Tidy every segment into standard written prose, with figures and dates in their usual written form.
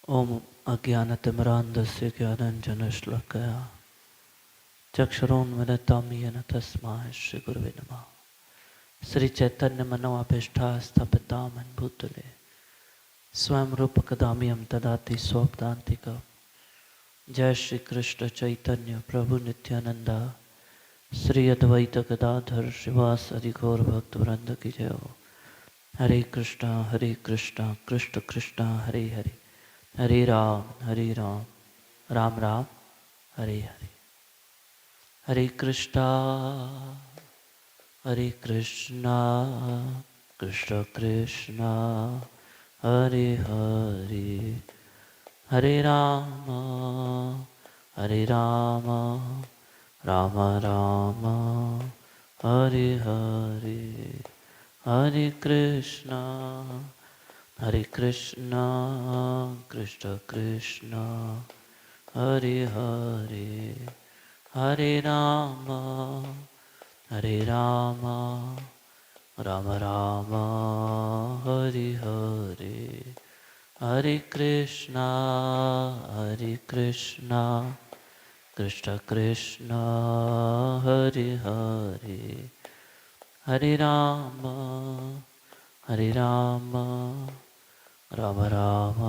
ओम अज्ञानतिमिरान्धस्य ज्ञानाञ्जनश्लाकया चक्षुरोन्मिलितं येन तस्मै श्रीगुरवे नमः। श्रीचैतन्यमनोभीष्टस्थापितामहं भूतले स्वयं रूपकदामयं ददाति स्वपदान्तिकम्। जय श्री कृष्ण चैतन्य प्रभु नित्यानंद श्री अद्वैत गदाधर श्रीवासदि गौर भक्तवृंद की जय हो। हरे कृष्णा कृष्ण कृष्णा हरे हरे, हरे राम राम राम हरे हरे। हरे कृष्णा कृष्ण कृष्णा हरे हरे, हरे राम राम राम हरे हरे। हरे कृष्णा कृष्ण कृष्णा हरे हरे, हरे राम राम राम हरे हरे। हरे कृष्णा कृष्ण कृष्णा हरे हरे, हरे राम राम राम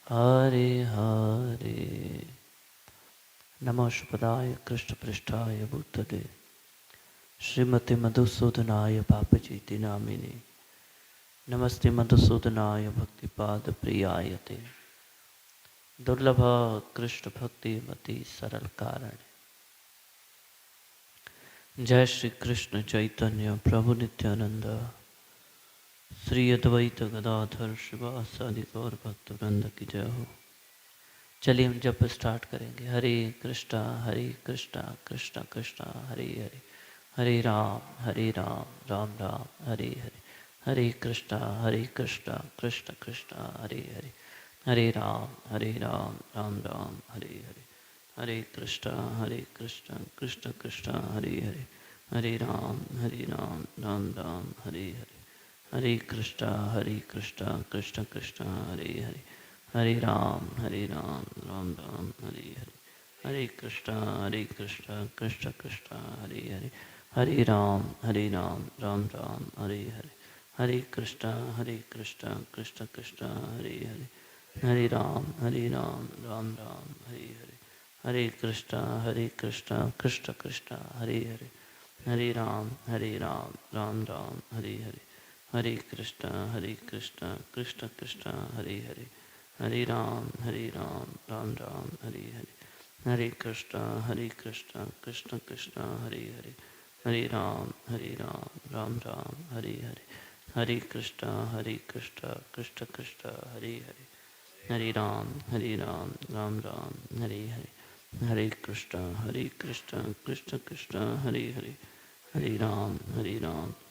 हरे हरे। नमोष्पदाय कृष्ण पृष्ठाय भूतले श्रीमती मधुसूदनाय पापचीति नामिने नमस्ते मधुसूदनाय भक्तिपाद प्रियाय ते दुर्लभ कृष्ण भक्ति मति सरल कारण। जय श्री कृष्ण चैतन्य प्रभु नित्यानंद श्री अद्वैत गदाधर श्रीवासादि गौर भक्त वृंद की जय हो। चलिए हम जब स्टार्ट करेंगे। हरे कृष्णा कृष्ण कृष्णा हरे हरे, हरे राम राम राम हरे हरे। हरे कृष्णा कृष्ण कृष्ण हरे हरे, हरे राम राम राम हरे हरे। हरे कृष्णा कृष्ण कृष्ण हरे हरे, हरे राम राम राम हरे हरे। हरे कृष्णा कृष्ण कृष्ण हरे हरे, हरे राम राम राम हरे हरे। हरे कृष्णा कृष्ण कृष्ण हरे हरे, हरे राम राम राम हरे हरे। हरे कृष्णा कृष्ण कृष्ण हरे हरे, हरे राम राम राम हरे हरे। हरे कृष्णा कृष्ण कृष्ण हरे हरे, हरे राम राम राम हरे हरे। हरे कृष्णा कृष्ण कृष्ण हरे हरे, हरे राम राम राम हरे हरे। हरे कृष्णा कृष्ण कृष्ण हरे हरे, हरे राम राम राम हरे हरे। हरे कृष्णा कृष्ण कृष्ण हरे हरे, हरे राम राम राम हरे हरे। हरे कृष्णा कृष्ण कृष्ण हरे हरे, हरे राम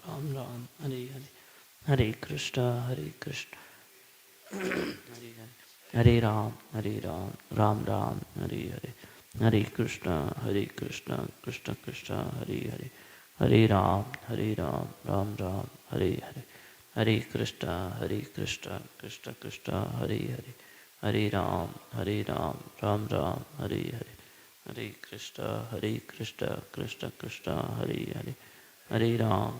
राम राम हरे हरे। हरे कृष्णा हरे हरे, हरे राम राम राम हरे हरे। हरे कृष्णा कृष्ण कृष्ण हरे हरे, हरे राम राम राम हरे हरे। हरे कृष्णा कृष्ण कृष्ण हरे हरे, हरे राम राम राम हरे हरे। हरे कृष्णा कृष्ण कृष्ण हरे हरे, हरे राम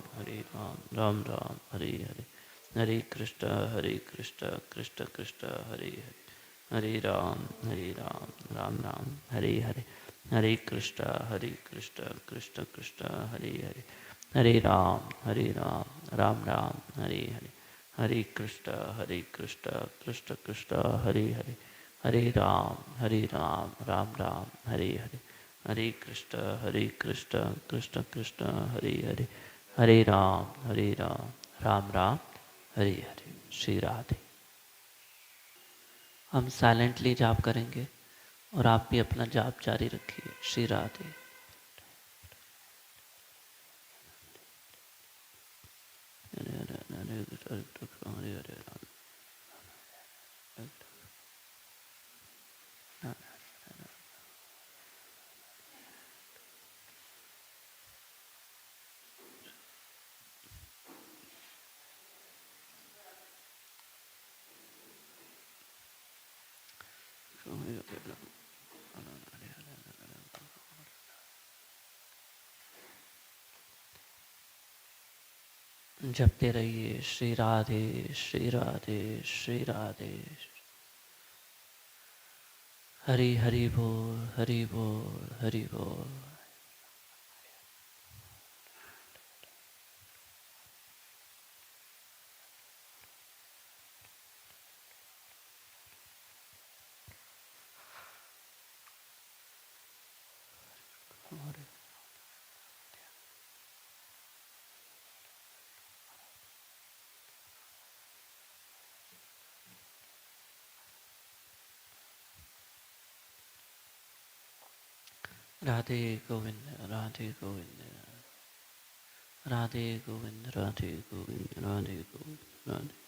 राम राम हरे हरे। हरे कृष्णा कृष्ण कृष्ण हरे हरे, हरे राम राम राम हरे हरे। हरे कृष्णा कृष्ण कृष्ण हरे हरे, हरे राम राम राम हरे हरे। हरे कृष्णा कृष्ण कृष्ण हरे हरे, हरे राम राम राम हरे हरे। हरे कृष्णा कृष्ण कृष्ण हरे हरे, हरे राम राम राम हरे हरे। श्री राधे। हम साइलेंटली जाप करेंगे और आप भी अपना जाप जारी रखिए। श्री राधे। हरे हरे हरे कृष्ण हरे हरे राम। जपते रहिए श्री राधे श्री राधे श्री राधे। हरि हरि बोल हरि बोल हरि बोल। राधे गोविंद राधे गोविंद राधे गोविंद राधे गोविंद राधे गोविंद राधे।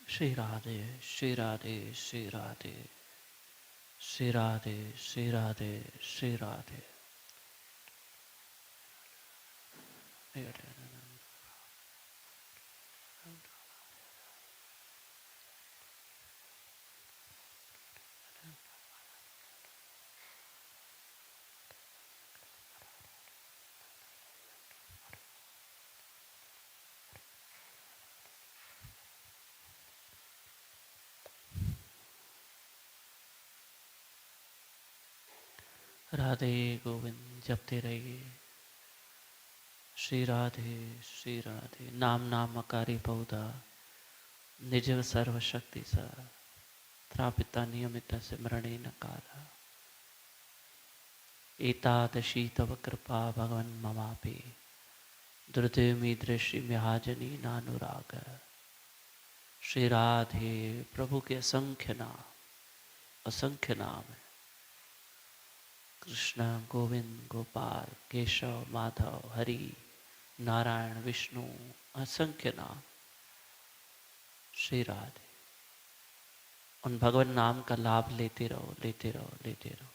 श्री राधे श्री राधे श्री राधे श्री राधे श्री राधे श्री राधे। राधे गोविंद जपते रहिए श्री राधे नाम नाम अकारी बहुधा निज सर्वशक्ति सा त्रापिता नियमित सिमरणे नकारा। एतादशी तव कृपा भगवन् ममापि दुर्देवी दृष्टि महाजनी नानुराग। श्री राधे प्रभु के असंख्य नाम है। कृष्ण गोविंद गोपाल केशव माधव हरि नारायण विष्णु असंख्य नाम। श्री राधे उन भगवान नाम का लाभ लेते रहो लेते रहो लेते रहो।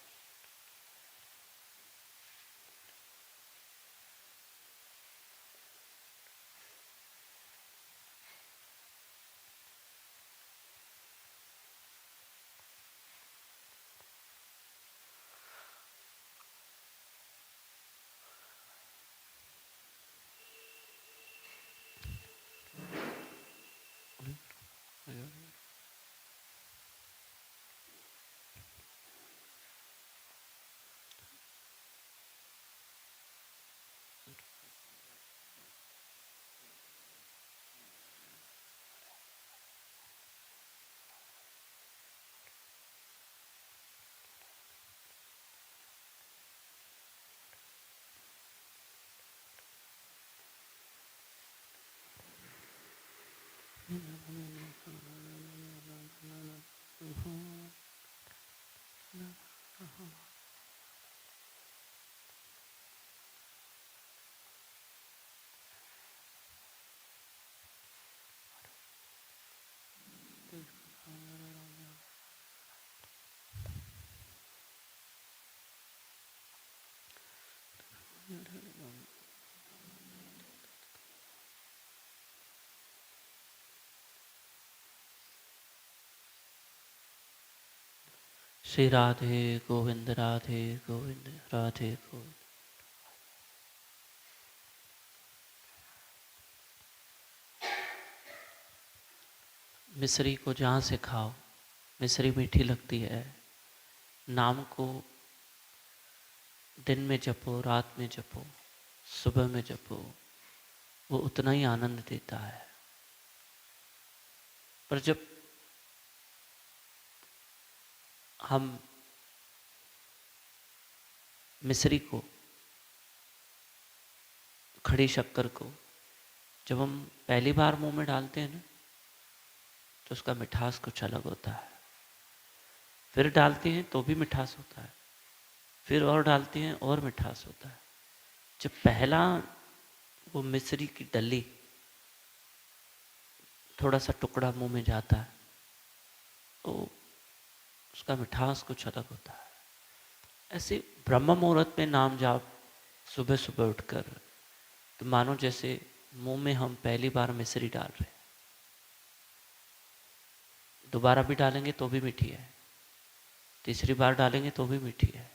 श्री राधे गोविंद राधे गोविंद राधे गोविंद। मिश्री को जहाँ से खाओ मिश्री मीठी लगती है। नाम को दिन में जपो रात में जपो सुबह में जपो वो उतना ही आनंद देता है। पर जब हम मिश्री को खड़ी शक्कर को जब हम पहली बार मुंह में डालते हैं ना तो उसका मिठास कुछ अलग होता है। फिर डालते हैं तो भी मिठास होता है, फिर और डालते हैं और मिठास होता है। जब पहला वो मिश्री की डली थोड़ा सा टुकड़ा मुंह में जाता है तो उसका मिठास कुछ अलग होता है। ऐसे ब्रह्म मुहूर्त में नाम जाप सुबह सुबह उठकर, तो मानो जैसे मुंह में हम पहली बार मिश्री डाल रहे हैं, दोबारा भी डालेंगे तो भी मीठी है, तीसरी बार डालेंगे तो भी मीठी है,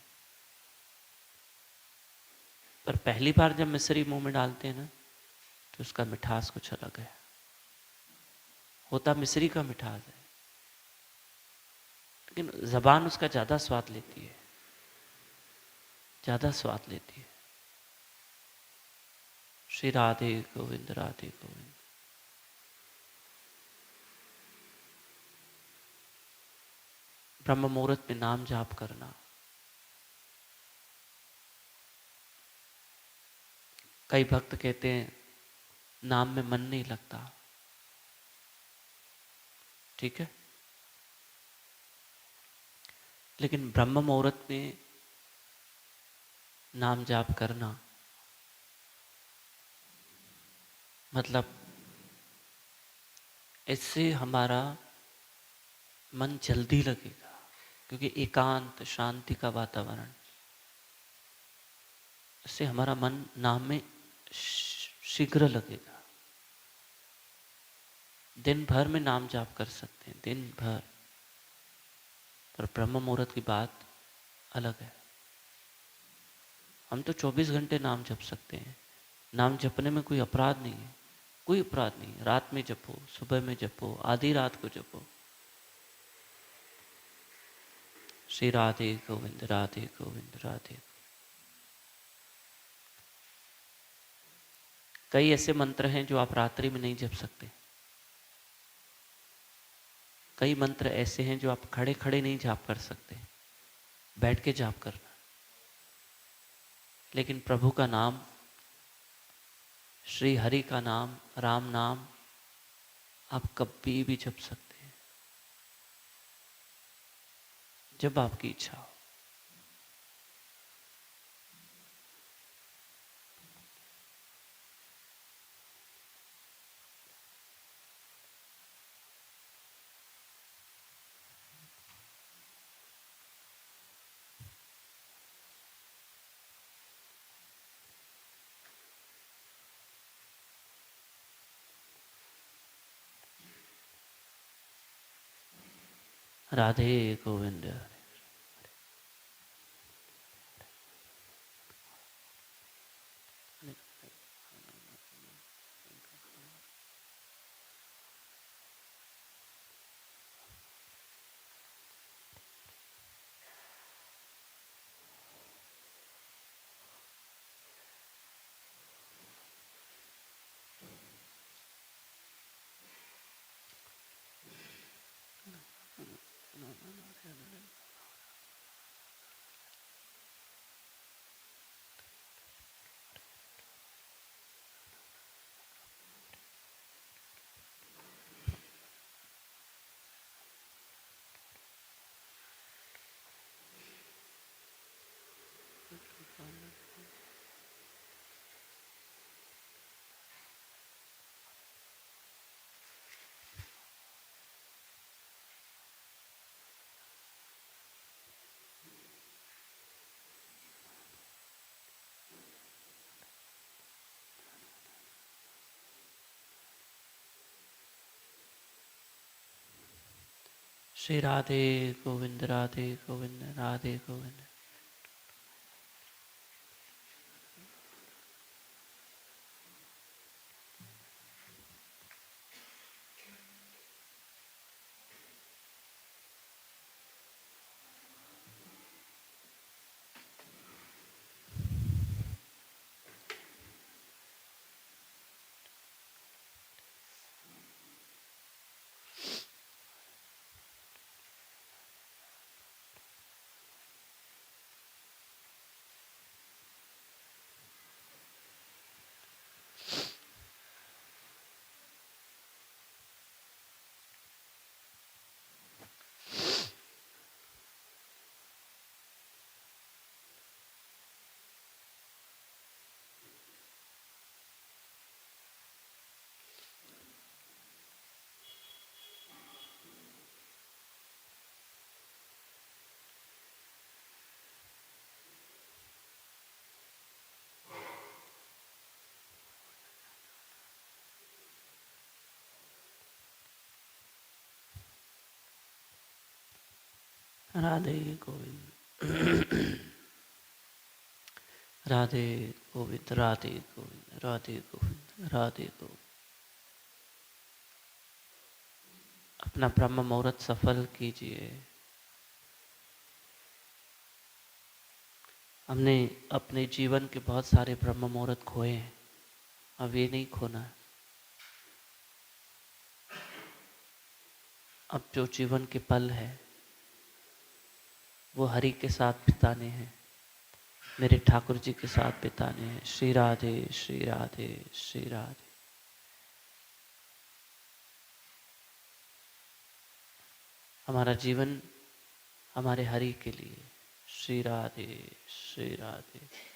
पर पहली बार जब मिश्री मुंह में डालते हैं ना तो उसका मिठास कुछ अलग है। होता मिश्री का मिठास है, लेकिन जबान उसका ज़्यादा स्वाद लेती है, ज़्यादा स्वाद लेती है। श्री राधे गोविंद राधे गोविंद। ब्रह्म मुहूर्त में नाम जाप करना। कई भक्त कहते हैं नाम में मन नहीं लगता, ठीक है, लेकिन ब्रह्म मुहूर्त में नाम जाप करना मतलब इससे हमारा मन जल्दी लगेगा, क्योंकि एकांत शांति का वातावरण, इससे हमारा मन नाम में शीघ्र लगेगा। दिन भर में नाम जाप कर सकते हैं, दिन भर, पर ब्रह्म मुहूर्त की बात अलग है। हम तो 24 घंटे नाम जप सकते हैं, नाम जपने में कोई अपराध नहीं है, कोई अपराध नहीं है। रात में जपो, सुबह में जपो, आधी रात को जपो। श्री राधे गोविंद राधे गोविंद राधे। कई ऐसे मंत्र हैं जो आप रात्रि में नहीं जप सकते, कई मंत्र ऐसे हैं जो आप खड़े खड़े नहीं जाप कर सकते, बैठ के जाप करना। लेकिन प्रभु का नाम, श्री हरि का नाम, राम नाम आप कभी भी जप सकते हैं, जब आपकी इच्छा हो। राधे गोविंद। श्री राधे गोविंद राधे गोविंद राधे गोविंद। राधे गोविंद। राधे गोविंद, राधे गोविंद, राधे गोविंद, राधे गोविंद। अपना ब्रह्म मुहूर्त सफल कीजिए। हमने अपने जीवन के बहुत सारे ब्रह्म मुहूर्त खोए हैं, अब ये नहीं खोना है। अब जो जीवन के पल है वो हरि के साथ बिताने हैं, मेरे ठाकुर जी के साथ बिताने हैं। श्री राधे, श्री राधे, श्री राधे। हमारा जीवन हमारे हरि के लिए। श्री राधे, श्री राधे।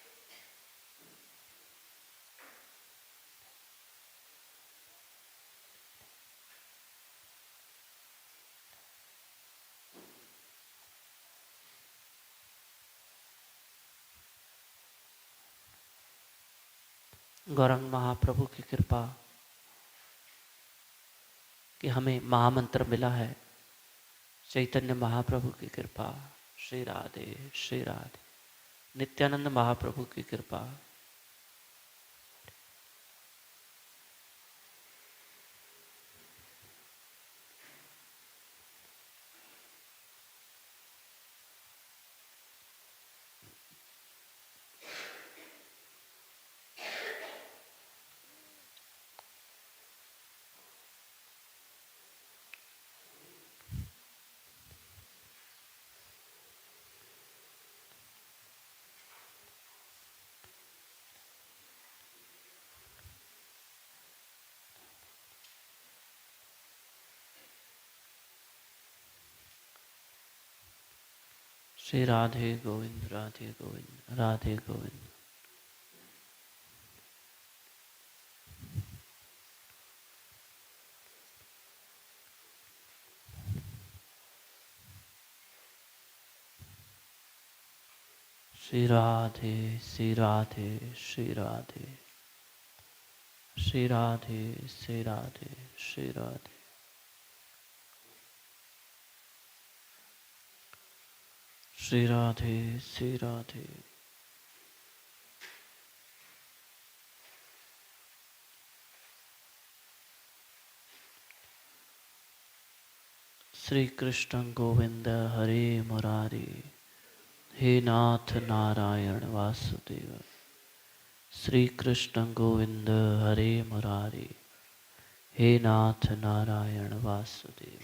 गौरंग महाप्रभु की कृपा कि हमें महामंत्र मिला है। चैतन्य महाप्रभु की कृपा। श्री राधे, श्री राधे। नित्यानंद महाप्रभु की कृपा। श्री राधे गोविंद, राधे गोविंद, राधे गोविंद। श्री राधे, श्री राधे, श्री राधे, श्री राधे, श्री राधे, श्री राधे। श्री राधे, श्री राधे। श्री कृष्ण गोविंद हरे मुरारी, हे नाथ नारायण वासुदेव। श्री कृष्ण गोविंद हरे मुरारी, हे नाथ नारायण वासुदेव।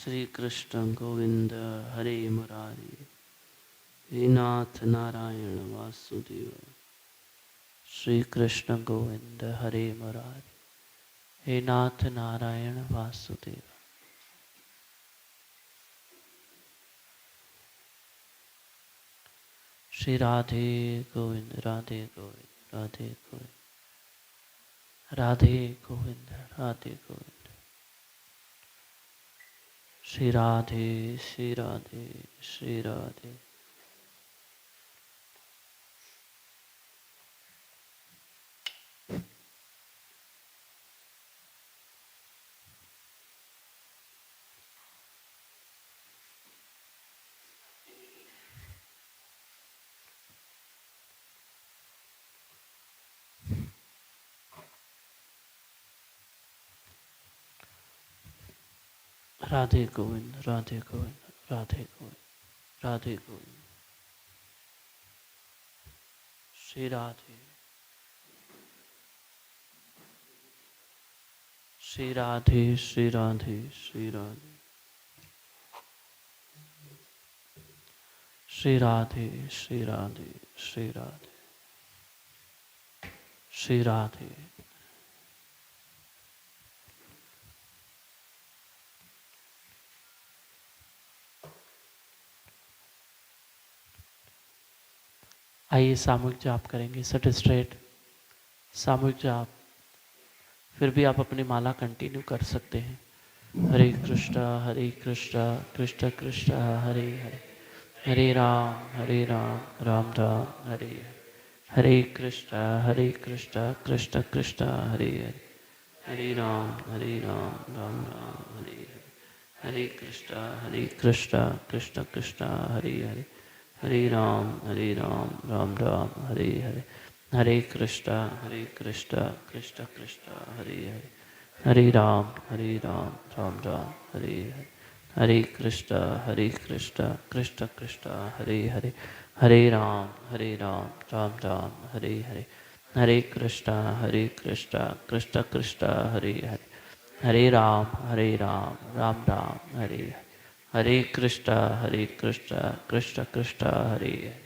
श्री कृष्ण गोविंद हरे मुरारी, हे नाथ नारायण वासुदेव। श्री कृष्ण गोविंद हरे मुरारी, हे नाथ नारायण वासुदेव। श्री राधे गोविंद, राधे गोविंद, राधे गोविंद, राधे गोविंद, राधे गोविंद। श्री राधे, श्री राधे, श्री राधे। राधे गोविंद, राधे गोविंद, राधे गोविंद, राधे गोविंद। श्री राधे, श्री राधे, श्री राधे, श्री राधे। श्री राधे, श्री राधे, श्री राधे, श्री राधे। आइए सामूहिक जाप करेंगे। Seat straight. सामूहिक जाप। फिर भी आप अपनी माला कंटिन्यू कर सकते हैं। हरे कृष्णा कृष्ण कृष्ण हरे हरे, हरे राम राम राम हरे हरे, हरे कृष्णा कृष्ण कृष्ण हरे हरे, हरे राम राम राम हरे हरे, हरे कृष्णा कृष्ण कृष्ण हरे हरे, हरे राम राम राम हरे हरे, हरे कृष्णा कृष्ण कृष्ण हरे हरे, हरे राम राम राम हरे हरे, हरे कृष्णा कृष्ण कृष्ण हरे हरे, हरे राम राम राम हरे हरे, हरे कृष्णा कृष्ण कृष्ण हरे हरे, हरे राम राम राम हरे हरे, हरे कृष्णा कृष्ण कृष्ण हरे हरे,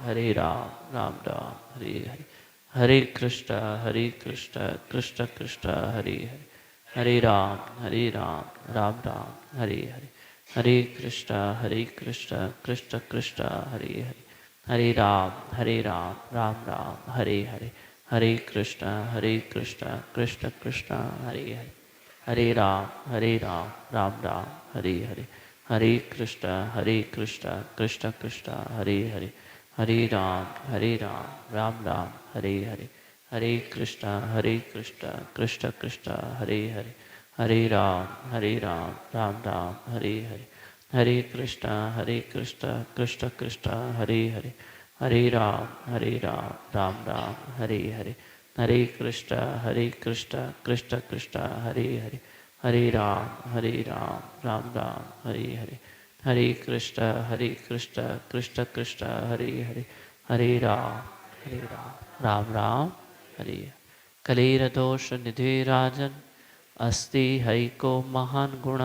हरे राम राम राम हरे हरे, हरे कृष्णा कृष्ण कृष्ण हरे हरे, हरे राम राम राम हरे हरे, हरे कृष्णा कृष्ण कृष्ण हरे हरे, हरे राम राम राम हरे हरे, हरे कृष्णा कृष्ण कृष्ण हरे हरे, हरे राम राम राम हरे हरे, हरे कृष्णा कृष्ण कृष्ण हरे हरे, हरे राम राम राम हरे हरे, हरे कृष्णा कृष्ण कृष्ण हरे हरे, हरे राम राम राम हरे हरे, हरे कृष्णा कृष्ण कृष्ण हरे हरे, हरे राम राम राम हरे हरे, हरे कृष्णा कृष्ण कृष्ण हरे हरे, हरे राम राम राम हरे हरे, हरे कृष्णा कृष्ण कृष्ण हरे हरे, हरे राम राम राम हरे। कलेरदोष निधे राजन अस्ति हैको महान गुण,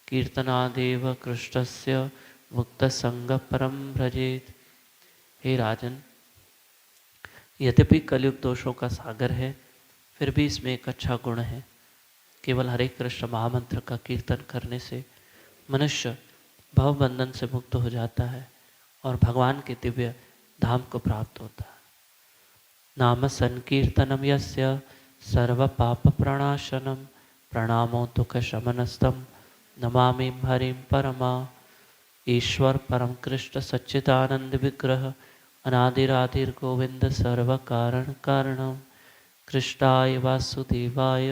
कीर्तनादेव कृष्णस्य मुक्त संग परम भजेत। हे राजन, यद्यपि कलयुग दोषों का सागर है, फिर भी इसमें एक अच्छा गुण है। केवल हरे कृष्ण महामंत्र का कीर्तन करने से मनुष्य भवबंधन से मुक्त हो जाता है और भगवान के दिव्य धाम को प्राप्त होता है। नाम संकीर्तनम यस्य सर्व पाप प्रणाशनम, प्रणामो दुख शमनस्तम, नमामि हरिं परमा। ईश्वर परम कृष्ण सच्चिदानंद विग्रह, अनादिरादिर गोविंद सर्व कारण कारणम, कृष्णाय वासुदेवाय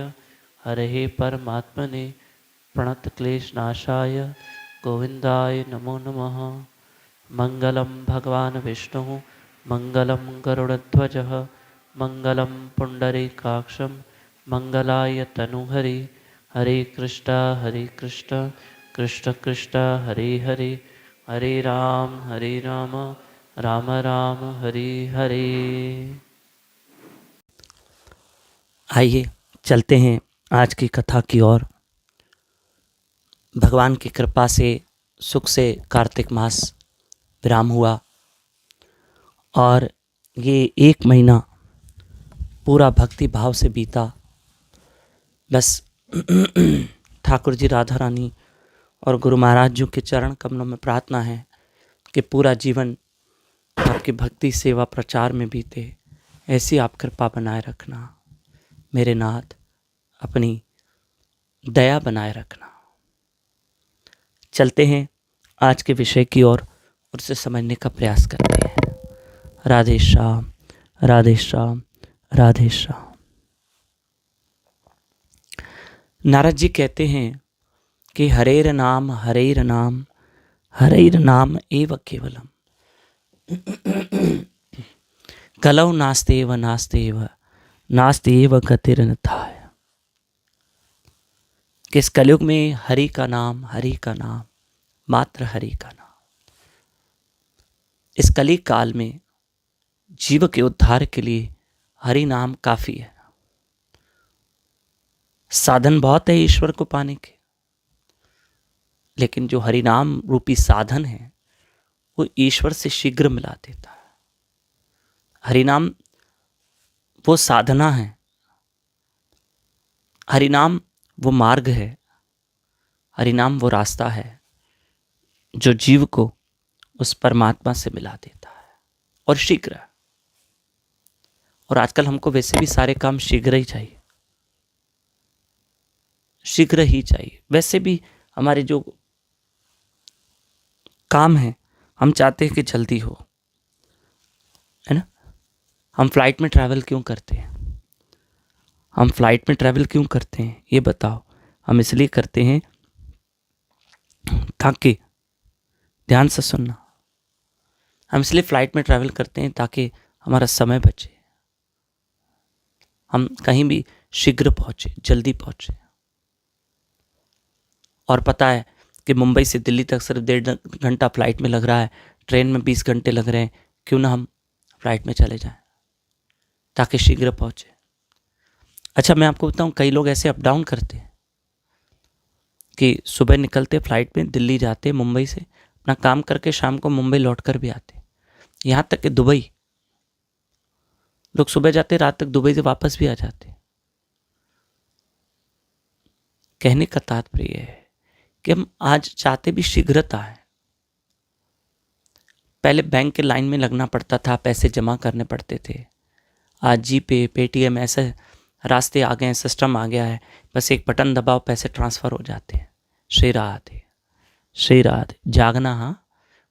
हरे परमात्मने, प्रणत क्लेशनाशाय गोविंदाय नमो नमः। मंगलम भगवान विष्णु मंगलम गरुड़ध्वज, मंगलम पुंडरीकाक्षम मंगलाय तनुहरि, हरे कृष्ण कृष्ण कृष्ण हरे हरे, हरे राम राम राम हरे हरे। आइए चलते हैं आज की कथा की ओर। भगवान की कृपा से सुख से कार्तिक मास विराम हुआ और ये 1 महीना पूरा भक्ति भाव से बीता। बस ठाकुर जी, राधा रानी और गुरु महाराज जी के चरण कमलों में प्रार्थना है कि पूरा जीवन आपकी भक्ति सेवा प्रचार में बीते, ऐसी आप कृपा बनाए रखना मेरे नाथ, अपनी दया बनाए रखना। चलते हैं आज के विषय की ओर और उसे समझने का प्रयास करते हैं। राधे श्याम राधे श्याम राधे श्याम। नारद जी कहते हैं कि हरेर नाम एव केवलम, कलौ नास्तेव नास्तेव गतिरन्यथाय। कि इस कलयुग में हरि का नाम मात्र हरि का नाम। इस कली काल में जीव के उद्धार के लिए हरि नाम काफी है। साधन बहुत है ईश्वर को पाने के, लेकिन जो हरि नाम रूपी साधन है वो ईश्वर से शीघ्र मिला देता है। हरि नाम वो साधना है, हरि नाम वो मार्ग है, हरि नाम वो रास्ता है जो जीव को उस परमात्मा से मिला देता है और शीघ्र। और आजकल हमको वैसे भी सारे काम शीघ्र ही चाहिए। शीघ्र ही चाहिए। वैसे भी हमारे जो काम है हम चाहते हैं कि जल्दी हो, है ना। हम फ्लाइट में ट्रैवल क्यों करते हैं? हम फ्लाइट में ट्रैवल क्यों करते हैं ये बताओ? हम इसलिए करते हैं ताकि, ध्यान से सुनना, हम इसलिए फ्लाइट में ट्रैवल करते हैं ताकि हमारा समय बचे, हम कहीं भी शीघ्र पहुंचे, जल्दी पहुंचे। और पता है कि मुंबई से दिल्ली तक सिर्फ 1.5 घंटा फ्लाइट में लग रहा है, ट्रेन में 20 घंटे लग रहे हैं। क्यों ना हम फ्लाइट में चले जाएं ताकि शीघ्र पहुंचे। अच्छा, मैं आपको बताऊं, कई लोग ऐसे अप डाउन करते हैं कि सुबह निकलते फ्लाइट में, दिल्ली जाते मुंबई से, अपना काम करके शाम को मुंबई लौट कर भी आते। यहाँ तक कि दुबई, लोग सुबह जाते रात तक दुबई से वापस भी आ जाते। कहने का तात्पर्य है कि हम आज चाहते भी शीघ्रता है। पहले बैंक के लाइन में लगना पड़ता था, पैसे जमा करने पड़ते थे। आज जीपे, पेटीएम ऐसे रास्ते आ गए हैं, सिस्टम आ गया है, बस एक बटन दबाओ, पैसे ट्रांसफ़र हो जाते हैं। श्री राधे, श्री राधे। जागना, हाँ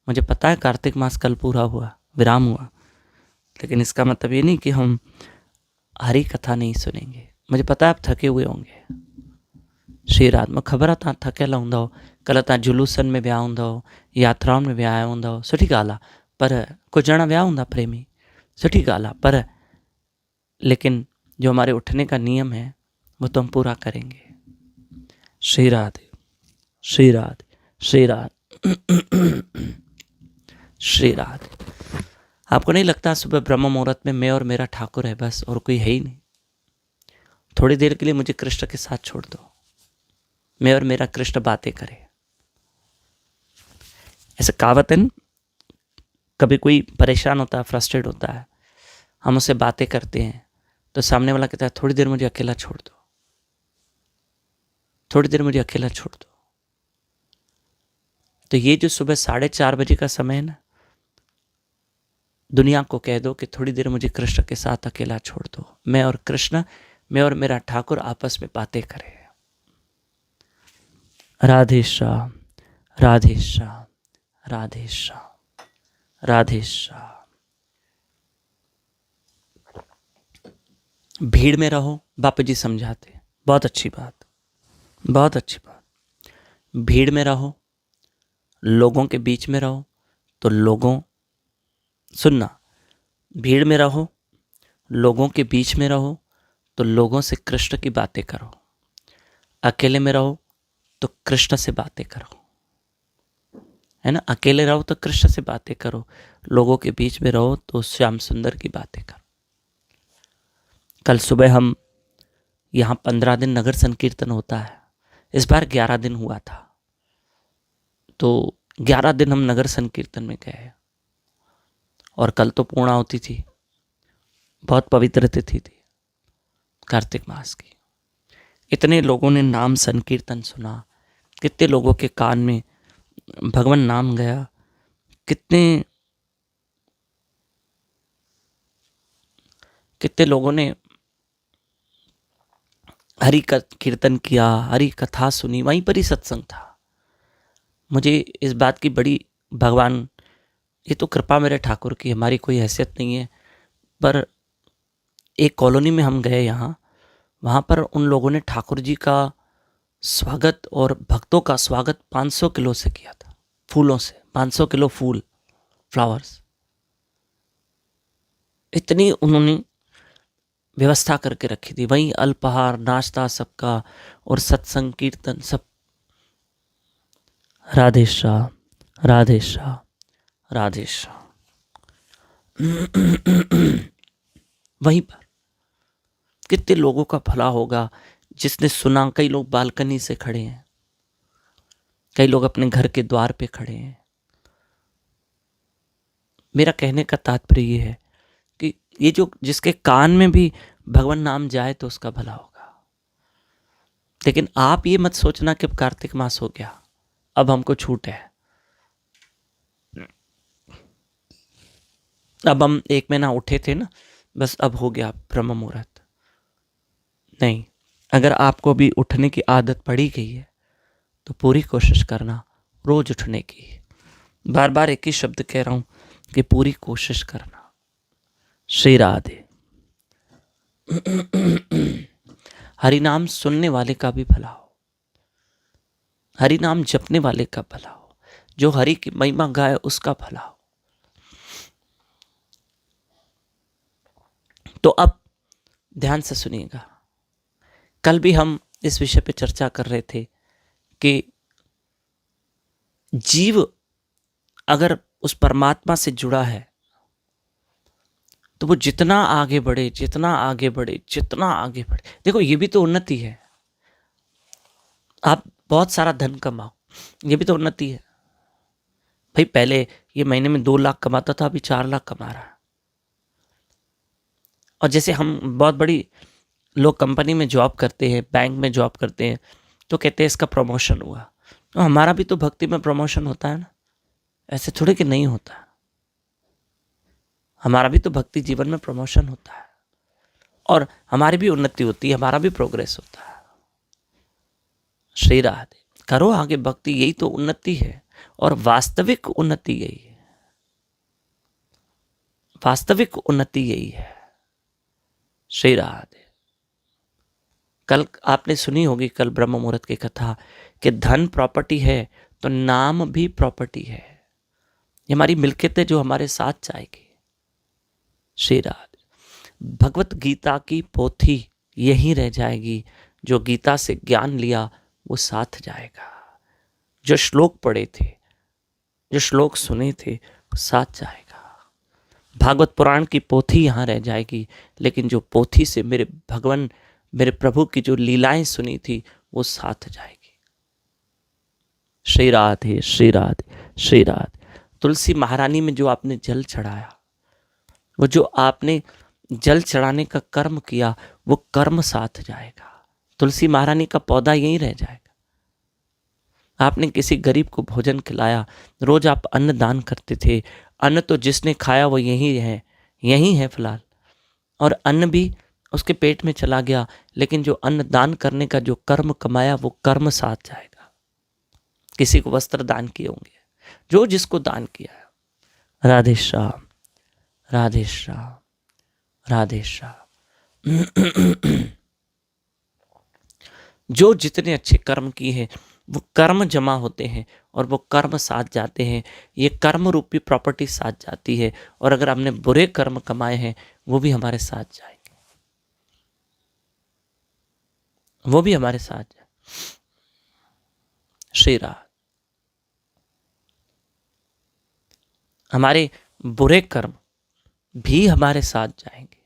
मुझे पता है कार्तिक मास कल पूरा हुआ, विराम हुआ, लेकिन इसका मतलब ये नहीं कि हम हरी कथा नहीं सुनेंगे। मुझे पता है आप थके हुए होंगे। श्री राधे, मैं ख़बर आहे तव्हां थकियल हूंदा, कल तव्हां जुलूसनि में विया हूंदव, यात्राउनि में विया हूंदव, सुठी ॻाल्हि आहे। पर कुछ ॼणा विया हूंदा प्रेमी, सुठी ॻाल्हि आहे, पर लेकिन जो हमारे उठने का नियम है वो तो हम पूरा करेंगे। श्री राधे, श्री राधे, श्री राधे, श्री राधे। आपको नहीं लगता सुबह ब्रह्म मुहूर्त में मैं और मेरा ठाकुर है बस, और कोई है ही नहीं? थोड़ी देर के लिए मुझे कृष्ण के साथ छोड़ दो, मैं और मेरा कृष्ण बातें करे। ऐसे कहावत है ना, कभी कोई परेशान होता है, फ्रस्ट्रेट होता है, हम उससे बातें करते हैं तो सामने वाला कहता है थोड़ी देर मुझे अकेला छोड़ दो, थोड़ी देर मुझे अकेला छोड़ दो। तो ये जो सुबह 4:30 बजे का समय है ना, दुनिया को कह दो कि थोड़ी देर मुझे कृष्ण के साथ अकेला छोड़ दो, मैं और कृष्ण, मैं और मेरा ठाकुर आपस में बातें करें। राधे श्याम, राधे श्याम, राधे श्याम, राधे श्याम। भीड़ में रहो, बापू जी समझाते, बहुत अच्छी बात, बहुत अच्छी बात। भीड़ में रहो, लोगों के बीच में रहो तो लोगों, सुनना, भीड़ में रहो, लोगों के बीच में रहो तो लोगों से कृष्ण की बातें करो। अकेले में रहो तो कृष्ण से बातें करो, है ना। अकेले रहो तो कृष्ण से बातें करो, लोगों के बीच में रहो तो श्याम सुंदर की बातें करो। कल सुबह हम यहाँ 15 दिन नगर संकीर्तन होता है, इस बार 11 दिन हुआ था, तो 11 दिन हम नगर संकीर्तन में गए। और कल तो पूर्णाहुति थी, बहुत पवित्र तिथि थी कार्तिक मास की। इतने लोगों ने नाम संकीर्तन सुना, कितने लोगों के कान में भगवान नाम गया, कितने लोगों ने हरि कीर्तन किया, हरि कथा सुनी, वहीं पर ही सत्संग था। मुझे इस बात की बड़ी, भगवान, ये तो कृपा मेरे ठाकुर की, हमारी कोई हैसियत नहीं है, पर एक कॉलोनी में हम गए यहाँ, वहाँ पर उन लोगों ने ठाकुर जी का स्वागत और भक्तों का स्वागत 500 किलो से किया था, फूलों से, 500 किलो फूल, फ्लावर्स, इतनी उन्होंने व्यवस्था करके रखी थी। वहीं अल्पाहार, नाश्ता सबका, और सत्संग कीर्तन सब। राधे श्याम, राधे श्याम, राधे श्याम। वहीं पर कितने लोगों का भला होगा जिसने सुना। कई लोग बालकनी से खड़े हैं, कई लोग अपने घर के द्वार पे खड़े हैं। मेरा कहने का तात्पर्य ये है कि ये जो जिसके कान में भी भगवान नाम जाए तो उसका भला होगा। लेकिन आप ये मत सोचना कि अब कार्तिक मास हो गया, अब हमको छूट है, अब हम 1 महीना उठे थे ना, बस अब हो गया ब्रह्म मुहूर्त। नहीं, अगर आपको भी उठने की आदत पड़ी गई है तो पूरी कोशिश करना रोज उठने की। बार बार एक ही शब्द कह रहा हूं कि पूरी कोशिश करना। श्री राधे। हरि नाम सुनने वाले का भी भला हो, हरि नाम जपने वाले का भला हो, जो हरि की महिमा गाए उसका भला हो। तो अब ध्यान से सुनिएगा। कल भी हम इस विषय पे चर्चा कर रहे थे कि जीव अगर उस परमात्मा से जुड़ा है तो वो जितना आगे बढ़े, जितना आगे बढ़े, जितना आगे बढ़े, देखो ये भी तो उन्नति है। आप बहुत सारा धन कमाओ, ये भी तो उन्नति है भाई। पहले ये महीने में 2 लाख कमाता था, अभी 4 लाख कमा रहा है। और जैसे हम बहुत बड़ी लोग कंपनी में जॉब करते हैं, बैंक में जॉब करते हैं, तो कहते हैं इसका प्रमोशन हुआ। तो हमारा भी तो भक्ति में प्रमोशन होता है ना, ऐसे थोड़े कि नहीं होता। हमारा भी तो भक्ति जीवन में प्रमोशन होता है और हमारी भी उन्नति होती है, हमारा भी प्रोग्रेस होता है। श्री राधे। करो आगे भक्ति, यही तो उन्नति है और वास्तविक उन्नति यही है। वास्तविक उन्नति यही है। श्री राधे। कल आपने सुनी होगी, कल ब्रह्म मुहूर्त की कथा, कि धन प्रॉपर्टी है तो नाम भी प्रॉपर्टी है। ये हमारी मिल्कियत है जो हमारे साथ जाएगी। श्री राधे। भगवत गीता की पोथी यहीं रह जाएगी, जो गीता से ज्ञान लिया वो साथ जाएगा। जो श्लोक पढ़े थे, जो श्लोक सुने थे, वो साथ जाएगा। भागवत पुराण की पोथी यहाँ रह जाएगी, लेकिन जो पोथी से मेरे भगवान, मेरे प्रभु की जो लीलाएं सुनी थी वो साथ जाएगी। श्री राधे, श्री राधे, श्री राधे। तुलसी महारानी में जो आपने जल चढ़ाया, वो जो आपने जल चढ़ाने का कर्म किया, वो कर्म साथ जाएगा। तुलसी महारानी का पौधा यहीं रह जाएगा। आपने किसी गरीब को भोजन खिलाया, रोज आप अन्न दान करते थे, अन्न तो जिसने खाया वो यही है फिलहाल, और अन्न भी उसके पेट में चला गया, लेकिन जो अन्न दान करने का जो कर्म कमाया वो कर्म साथ जाएगा। किसी को वस्त्र दान किए होंगे, जो जिसको दान किया है। राधे श्याम, राधे श्याम, राधे श्याम। जो जितने अच्छे कर्म किए हैं वो कर्म जमा होते हैं और वो कर्म साथ जाते हैं। ये कर्म रूपी प्रॉपर्टी साथ जाती है, और अगर हमने बुरे कर्म कमाए हैं वो भी हमारे साथ जाएंगे, वो भी हमारे साथ जाए। श्री राम। हमारे बुरे कर्म भी हमारे साथ जाएंगे,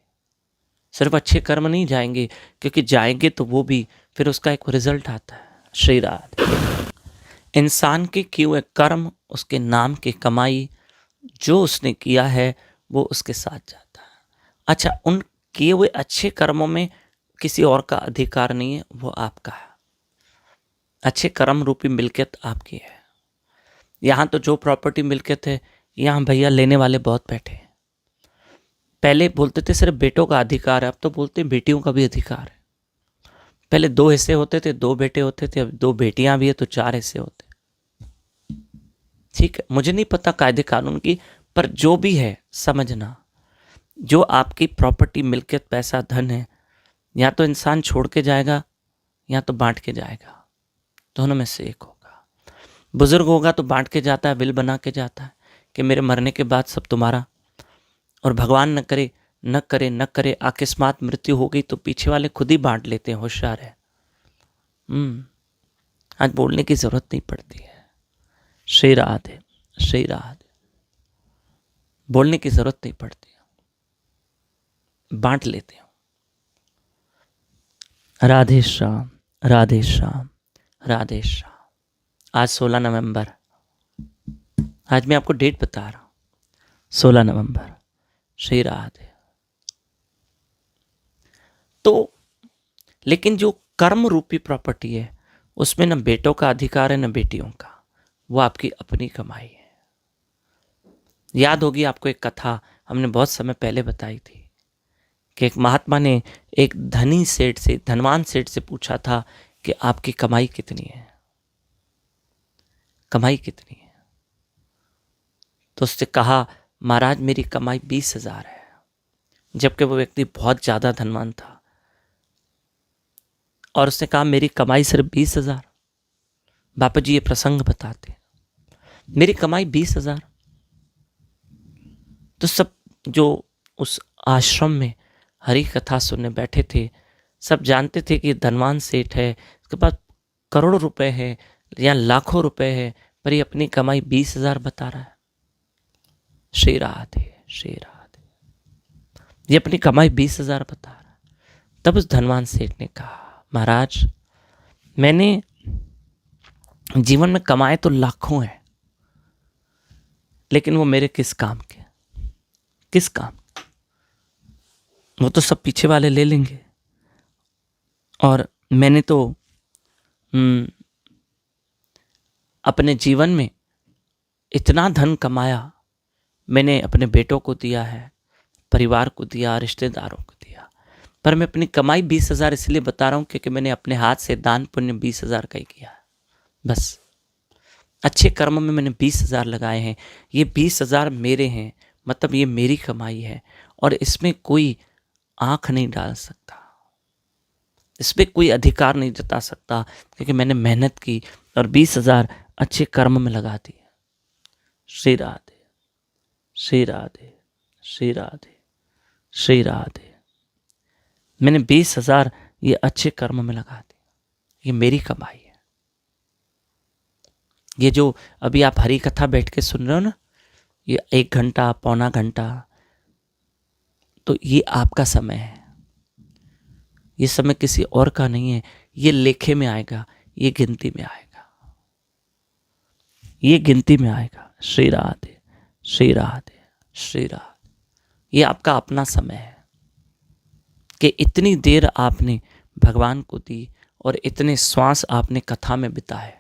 सिर्फ अच्छे कर्म नहीं जाएंगे, क्योंकि जाएंगे तो वो भी फिर उसका एक रिजल्ट आता है। श्री राधे। इंसान के किए हुए कर्म, उसके नाम की कमाई, जो उसने किया है वो उसके साथ जाता है। अच्छा, उन किए हुए अच्छे कर्मों में किसी और का अधिकार नहीं है, वो आपका है। अच्छे कर्म रूपी मिल्कियत आपकी है। यहाँ तो जो प्रॉपर्टी मिल्कियत है, यहाँ भैया लेने वाले बहुत बैठे हैं। पहले बोलते थे सिर्फ बेटों का अधिकार है, अब तो बोलते हैं बेटियों का भी अधिकार है। पहले 2 हिस्से होते थे, 2 बेटे होते थे, अब 2 बेटियां भी है तो 4 हिस्से होते। ठीक है, मुझे नहीं पता कायदे कानून की, पर जो भी है समझना, जो आपकी प्रॉपर्टी, मिल्कियत, पैसा, धन है, या तो इंसान छोड़ के जाएगा या तो बांट के जाएगा, दोनों में से एक होगा। बुजुर्ग होगा तो बांट के जाता है, विल बना के जाता है कि मेरे मरने के बाद सब तुम्हारा, और भगवान न करे न करे न करे अकस्मात मृत्यु हो गई तो पीछे वाले खुद ही बांट लेते हैं। होशियार है। आज बोलने की जरूरत नहीं पड़ती है। श्री राधे, श्री राधे। बोलने की जरूरत नहीं पड़ती है, बांट लेते हो। राधे श्याम, राधे श्याम, राधे श्याम। आज 16 नवंबर, आज मैं आपको डेट बता रहा हूं, 16 नवंबर। श्री राधे। तो लेकिन जो कर्म रूपी प्रॉपर्टी है उसमें न बेटों का अधिकार है न बेटियों का, वो आपकी अपनी कमाई है। याद होगी आपको एक कथा हमने बहुत समय पहले बताई थी कि एक महात्मा ने एक धनवान सेठ से पूछा था कि आपकी कमाई कितनी है, कमाई कितनी है। तो उसने कहा, महाराज मेरी कमाई 20,000 है। जबकि वो व्यक्ति बहुत ज़्यादा धनवान था। और उसने कहा, मेरी कमाई सिर्फ 20,000। बापा जी ये प्रसंग बताते, मेरी कमाई 20,000। तो सब जो उस आश्रम में हरि कथा सुनने बैठे थे, सब जानते थे कि धनवान सेठ है, उसके पास करोड़ों रुपए है या लाखों रुपए है, पर ये अपनी कमाई 20,000 बता रहा है। श्री राधे, श्री राधे, ये अपनी कमाई 20,000 बता रहा है। तब उस धनवान सेठ ने कहा, महाराज मैंने जीवन में कमाए तो लाखों हैं, लेकिन वो मेरे किस काम के, किस काम, वो तो सब पीछे वाले ले लेंगे। और मैंने तो अपने जीवन में इतना धन कमाया, मैंने अपने बेटों को दिया है, परिवार को दिया, रिश्तेदारों को दिया, पर मैं अपनी कमाई 20,000 इसलिए बता रहा हूँ क्योंकि मैंने अपने हाथ से दान पुण्य 20,000 का ही किया है। बस अच्छे कर्म में मैंने 20,000 लगाए हैं, ये 20,000 मेरे हैं, मतलब ये मेरी कमाई है, और इसमें कोई आंख नहीं डाल सकता, इसमें कोई अधिकार नहीं जता सकता, क्योंकि मैंने मेहनत की और 20,000 अच्छे कर्म में लगा दिए। श्री राधे, श्री राधे, श्री राधे, श्री राधे। मैंने 20,000 ये अच्छे कर्म में लगा दिए, ये मेरी कमाई है। ये जो अभी आप हरि कथा बैठ के सुन रहे हो ना, ये 1 घंटा, पौना घंटा, तो ये आपका समय है, ये समय किसी और का नहीं है। ये लेखे में आएगा, ये गिनती में आएगा, ये गिनती में आएगा। श्री राधे, श्री राधे, श्री राधे। ये आपका अपना समय है कि इतनी देर आपने भगवान को दी और इतने श्वास आपने कथा में बिताए।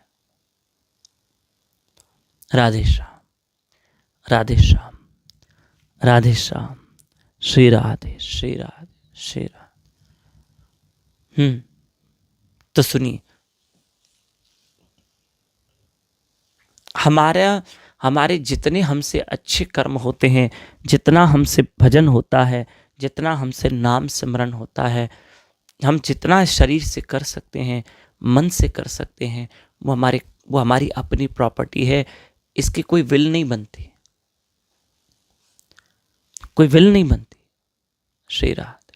राधे श्याम, राधे श्याम, राधे श्याम। श्री राधे, श्री राधे, श्री राधे। तो सुनिए, हमारे जितने हमसे अच्छे कर्म होते हैं, जितना हमसे भजन होता है, जितना हमसे नाम सिमरन होता है, हम जितना शरीर से कर सकते हैं, मन से कर सकते हैं, वो हमारी अपनी प्रॉपर्टी है। इसकी कोई विल नहीं बनती, कोई विल नहीं बनती। श्री राधे।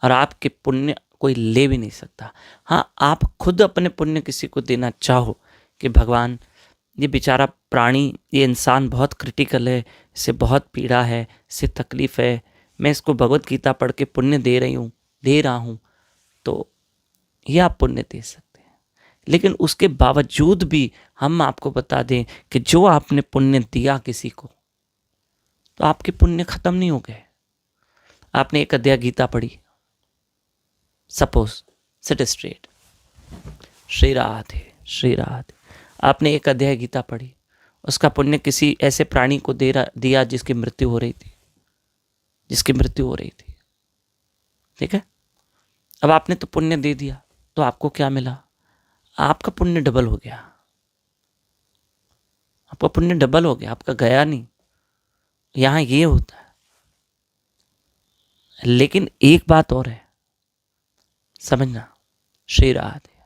और आपके पुण्य कोई ले भी नहीं सकता। हाँ, आप खुद अपने पुण्य किसी को देना चाहो कि भगवान ये बेचारा प्राणी, ये इंसान बहुत क्रिटिकल है, इसे बहुत पीड़ा है, इसे तकलीफ़ है, मैं इसको भगवत गीता पढ़ के पुण्य दे रहा हूँ, तो ये आप पुण्य दे सकते हैं। लेकिन उसके बावजूद भी हम आपको बता दें कि जो आपने पुण्य दिया किसी को, तो आपके पुण्य खत्म नहीं हो गए। आपने 1 अध्याय गीता पढ़ी, suppose, seat straight, Shri Radhe, Shri Radhe. आपने 1 अध्याय गीता पढ़ी, उसका पुण्य किसी ऐसे प्राणी को दिया जिसकी मृत्यु हो रही थी, ठीक है। अब आपने तो पुण्य दे दिया, तो आपको क्या मिला? आपका पुण्य डबल हो गया, आपका पुण्य डबल हो गया, आपका गया नहीं। यहां ये होता है। लेकिन एक बात और है, समझना, श्री राधे,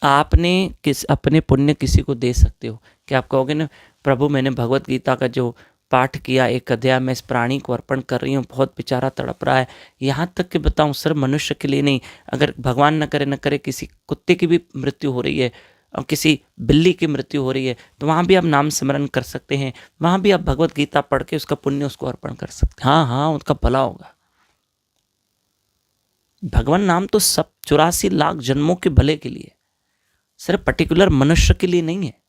आपने अपने पुण्य किसी को दे सकते हो कि आप कहोगे ना, प्रभु मैंने भगवत गीता का जो पाठ किया 1 अध्याय, मैं इस प्राणी को अर्पण कर रही हूँ, बहुत बेचारा तड़प रहा है। यहाँ तक कि बताऊँ, सिर्फ मनुष्य के लिए नहीं, अगर भगवान न करे किसी कुत्ते की भी मृत्यु हो रही है और किसी बिल्ली की मृत्यु हो रही है, तो वहाँ भी आप नाम स्मरण कर सकते हैं, वहाँ भी आप भगवत गीता पढ़ के उसका पुण्य उसको अर्पण कर सकते हैं। हाँ, उसका भला होगा। भगवान नाम तो सब 84 लाख जन्मों के भले के लिए, सिर्फ पर्टिकुलर मनुष्य के लिए नहीं है।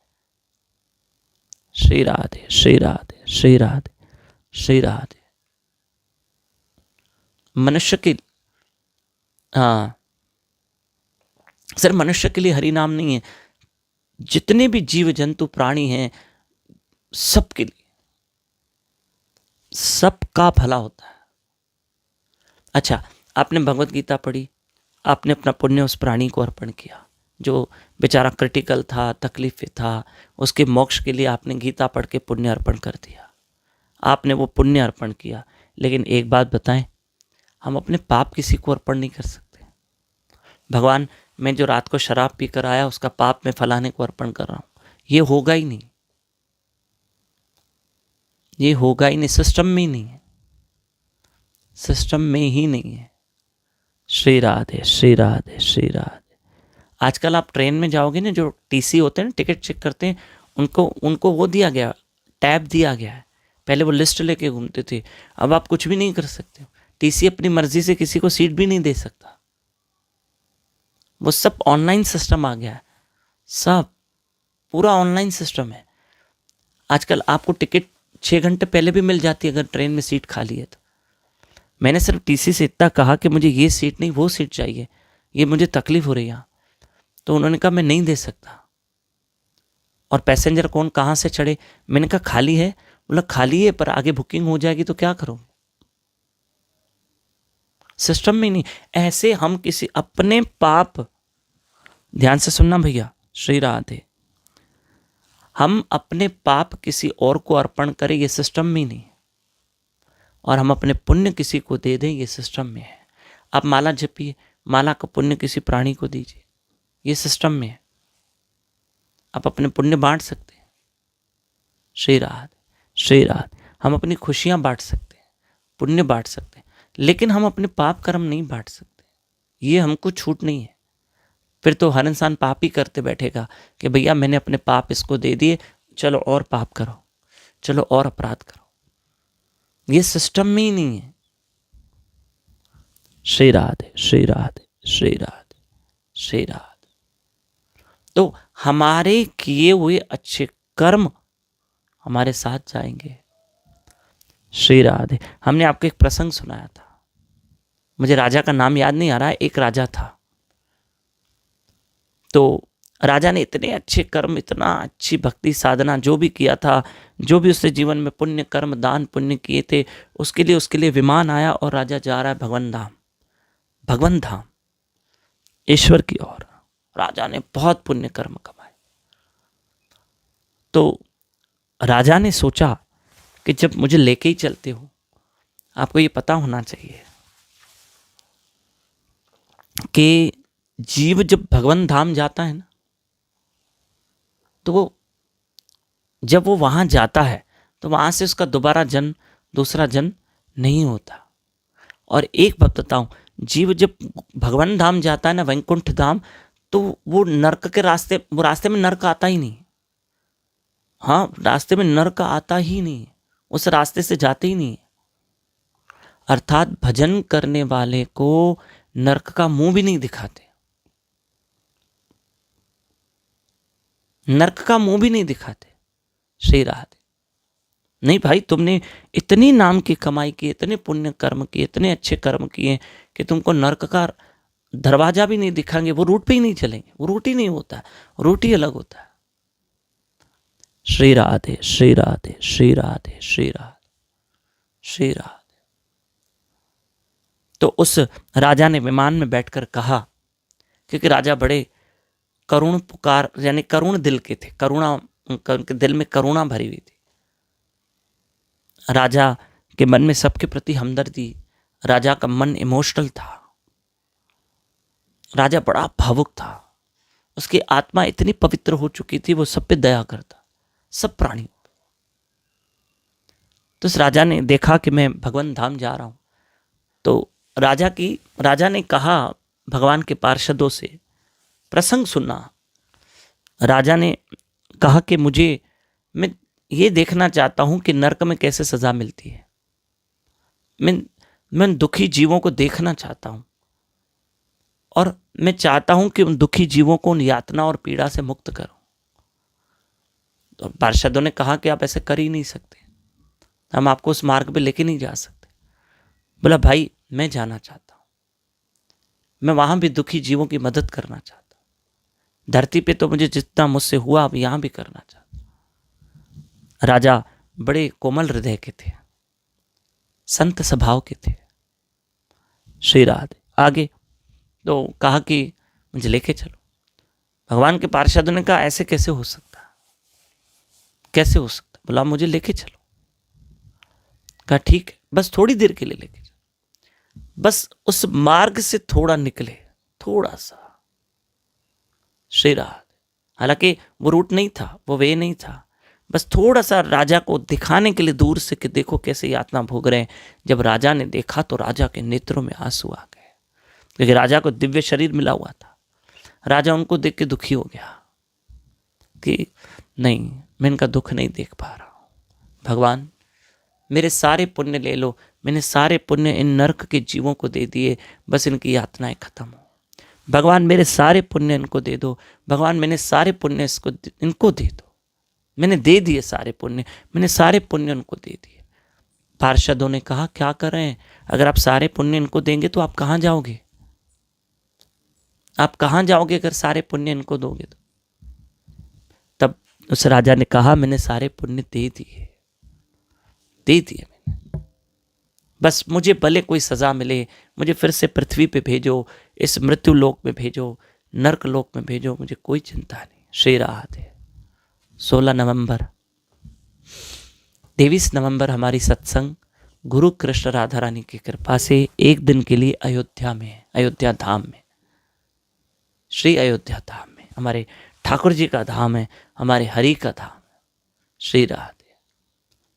श्री राधे, श्री राधे, श्री राधे, श्री राधे। मनुष्य के, हाँ, सिर्फ मनुष्य के लिए हरि नाम नहीं है, जितने भी जीव जंतु प्राणी हैं, सबके लिए, सबका भला होता है। अच्छा, आपने भगवत गीता पढ़ी, आपने अपना पुण्य उस प्राणी को अर्पण किया जो बेचारा क्रिटिकल था, तकलीफ में था, उसके मोक्ष के लिए आपने गीता पढ़ के पुण्य अर्पण कर दिया, आपने वो पुण्य अर्पण किया। लेकिन एक बात बताएं, हम अपने पाप किसी को अर्पण नहीं कर सकते। भगवान, मैं जो रात को शराब पी कर आया उसका पाप मैं फलाने को अर्पण कर रहा हूं, ये होगा ही नहीं, ये होगा ही नहीं, सिस्टम में ही नहीं है, सिस्टम में ही नहीं है। श्री राधे श्री राधे श्री राधे। आजकल आप ट्रेन में जाओगे ना, जो टीसी होते हैं ना, टिकट चेक करते हैं, उनको वो दिया गया, टैब दिया गया है। पहले वो लिस्ट लेके घूमते थे, अब आप कुछ भी नहीं कर सकते। टीसी अपनी मर्जी से किसी को सीट भी नहीं दे सकता, वो सब ऑनलाइन सिस्टम आ गया है, सब पूरा ऑनलाइन सिस्टम है। आजकल आपको टिकट 6 घंटे पहले भी मिल जाती है अगर ट्रेन में सीट खाली है तो। मैंने सिर्फ टीसी से इतना कहा कि मुझे ये सीट नहीं वो सीट चाहिए, ये मुझे तकलीफ हो रही है यहाँ, तो उन्होंने कहा मैं नहीं दे सकता। और पैसेंजर कौन कहाँ से चढ़े, मैंने कहा खाली है, बोला खाली है पर आगे बुकिंग हो जाएगी तो क्या करोगे, सिस्टम में नहीं। ऐसे हम किसी अपने पाप, ध्यान से सुनना भैया, श्री राधे, हम अपने पाप किसी और को अर्पण करें ये सिस्टम में नहीं है, और हम अपने पुण्य किसी को दे दें ये सिस्टम में है। आप माला जपिए, माला का पुण्य किसी प्राणी को दीजिए, ये सिस्टम में है। आप अपने पुण्य बांट सकते हैं, श्री राधे श्री राधे। हम अपनी खुशियां बांट सकते हैं, पुण्य बांट सकते हैं, लेकिन हम अपने पाप कर्म नहीं बांट सकते, ये हमको छूट नहीं है। फिर तो हर इंसान पाप ही करते बैठेगा कि भैया मैंने अपने पाप इसको दे दिए, चलो और पाप करो, चलो और अपराध करो, ये सिस्टम में ही नहीं है। श्री राधे श्री राधे श्री राधे श्री राधे। तो हमारे किए हुए अच्छे कर्म हमारे साथ जाएंगे। श्री राधे। हमने आपको एक प्रसंग सुनाया था, मुझे राजा का नाम याद नहीं आ रहा है, एक राजा था, तो राजा ने इतने अच्छे कर्म, इतना अच्छी भक्ति साधना जो भी किया था, जो भी उसने जीवन में पुण्य कर्म दान पुण्य किए थे, उसके लिए विमान आया और राजा जा रहा है भगवान धाम ईश्वर की ओर। राजा ने बहुत पुण्य कर्म कमाए, तो राजा ने सोचा कि जब मुझे लेके ही चलते हो, आपको ये पता होना चाहिए कि जीव जब भगवान धाम जाता है ना, तो जब वो वहां जाता है तो वहां से उसका दोबारा जन्म, दूसरा जन्म नहीं होता। और एक बात बताऊं, जीव जब भगवान धाम जाता है ना, वैकुंठ धाम, तो वो नरक के रास्ते, वो रास्ते में नरक आता ही नहीं। हाँ, रास्ते में नरक आता ही नहीं, उस रास्ते से जाते ही नहीं। अर्थात भजन करने वाले को नरक का मुंह भी नहीं दिखाते, नरक का मुंह भी नहीं दिखाते। श्री राधे। नहीं भाई, तुमने इतनी नाम की कमाई की, इतने पुण्य कर्म किए, इतने अच्छे कर्म किए कि तुमको नरक का दरवाजा भी नहीं दिखाएंगे, वो रूट पे ही नहीं चलेंगे, वो रूट ही नहीं होता, रूट ही अलग होता है। श्री राधे श्री राधे श्री राधे श्री राधे श्री राधे। तो उस राजा ने विमान में बैठकर कहा, क्योंकि राजा बड़े करुण पुकार, यानी करुण दिल के थे, करुणा, उनके दिल में करुणा भरी हुई थी। राजा के मन में सबके प्रति हमदर्दी, राजा का मन इमोशनल था, राजा बड़ा भावुक था, उसकी आत्मा इतनी पवित्र हो चुकी थी, वो सब पे दया करता, सब प्राणियों। तो उस राजा ने देखा कि मैं भगवान धाम जा रहा हूं, तो राजा ने कहा भगवान के पार्षदों से, प्रसंग सुनना। राजा ने कहा कि मैं ये देखना चाहता हूं कि नरक में कैसे सजा मिलती है, मैं दुखी जीवों को देखना चाहता हूं, और मैं चाहता हूं कि उन दुखी जीवों को उन यातना और पीड़ा से मुक्त करूं। तो पार्षदों ने कहा कि आप ऐसे कर ही नहीं सकते, हम आपको उस मार्ग पे लेके नहीं जा सकते। बोला भाई, मैं जाना चाहता हूं, मैं वहां भी दुखी जीवों की मदद करना चाहता हूं, धरती पे तो मुझे जितना मुझसे हुआ अब यहां भी करना चाहता हूं। राजा बड़े कोमल हृदय के थे, संत स्वभाव के थे, श्री राधे। आगे तो कहा कि मुझे लेके चलो। भगवान के पार्षदों ने कहा ऐसे कैसे हो सकता, कैसे हो सकता? बोला मुझे लेके चलो। कहा ठीक है, बस थोड़ी देर के लिए लेके चलो। बस उस मार्ग से थोड़ा निकले, थोड़ा सा, श्री राधे। हालांकि वो रूट नहीं था, वो वे नहीं था, बस थोड़ा सा राजा को दिखाने के लिए दूर से कि देखो कैसे यातना भोग रहे हैं। जब राजा ने देखा तो राजा के नेत्रों में आंसू आ गए, क्योंकि राजा को दिव्य शरीर मिला हुआ था। राजा उनको देख के दुखी हो गया कि नहीं, मैं इनका दुख नहीं देख पा रहा हूँ। भगवान मेरे सारे पुण्य ले लो, मैंने सारे पुण्य इन नरक के जीवों को दे दिए, बस इनकी यातनाएं खत्म हो। भगवान मेरे सारे पुण्य इनको दे दो, भगवान मैंने सारे पुण्य इनको दे दो। मैंने दे दिए सारे पुण्य, मैंने सारे पुण्य उनको दे दिए। पार्षदों ने कहा क्या कर रहे हैं, अगर आप सारे पुण्य इनको देंगे तो आप कहाँ जाओगे? आप कहाँ जाओगे अगर सारे पुण्य इनको दोगे तो? तब उस राजा ने कहा मैंने सारे पुण्य दे दिए, दे दिए मैंने, बस मुझे भले कोई सजा मिले, मुझे फिर से पृथ्वी पे भेजो, इस मृत्यु लोक में भेजो, नर्क लोक में भेजो, मुझे कोई चिंता नहीं। श्री राधे। 16 नवंबर 23 नवंबर हमारी सत्संग गुरु कृष्ण राधा रानी की कृपा से एक दिन के लिए अयोध्या में है, अयोध्या धाम में, श्री अयोध्या धाम में। हमारे ठाकुर जी का धाम है, हमारे हरि का धाम है, श्री राधे।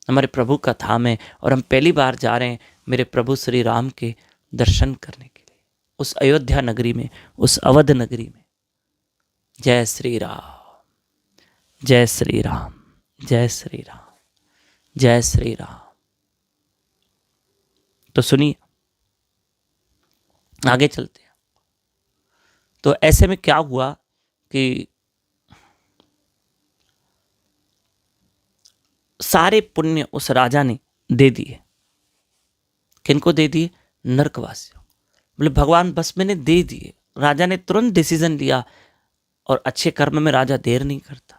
हमारे प्रभु का धाम है और हम पहली बार जा रहे हैं मेरे प्रभु श्री राम के दर्शन करने के लिए, उस अयोध्या नगरी में, उस अवध नगरी में। जय श्री राम, जय श्री राम, जय श्री राम, जय श्री राम। तो सुनिए, आगे चलते हैं। तो ऐसे में क्या हुआ कि सारे पुण्य उस राजा ने दे दिए। किनको दे दिए? नरकवासियों। बोले भगवान बस मैंने दे दिए। राजा ने तुरंत डिसीजन लिया, और अच्छे कर्म में राजा देर नहीं करता,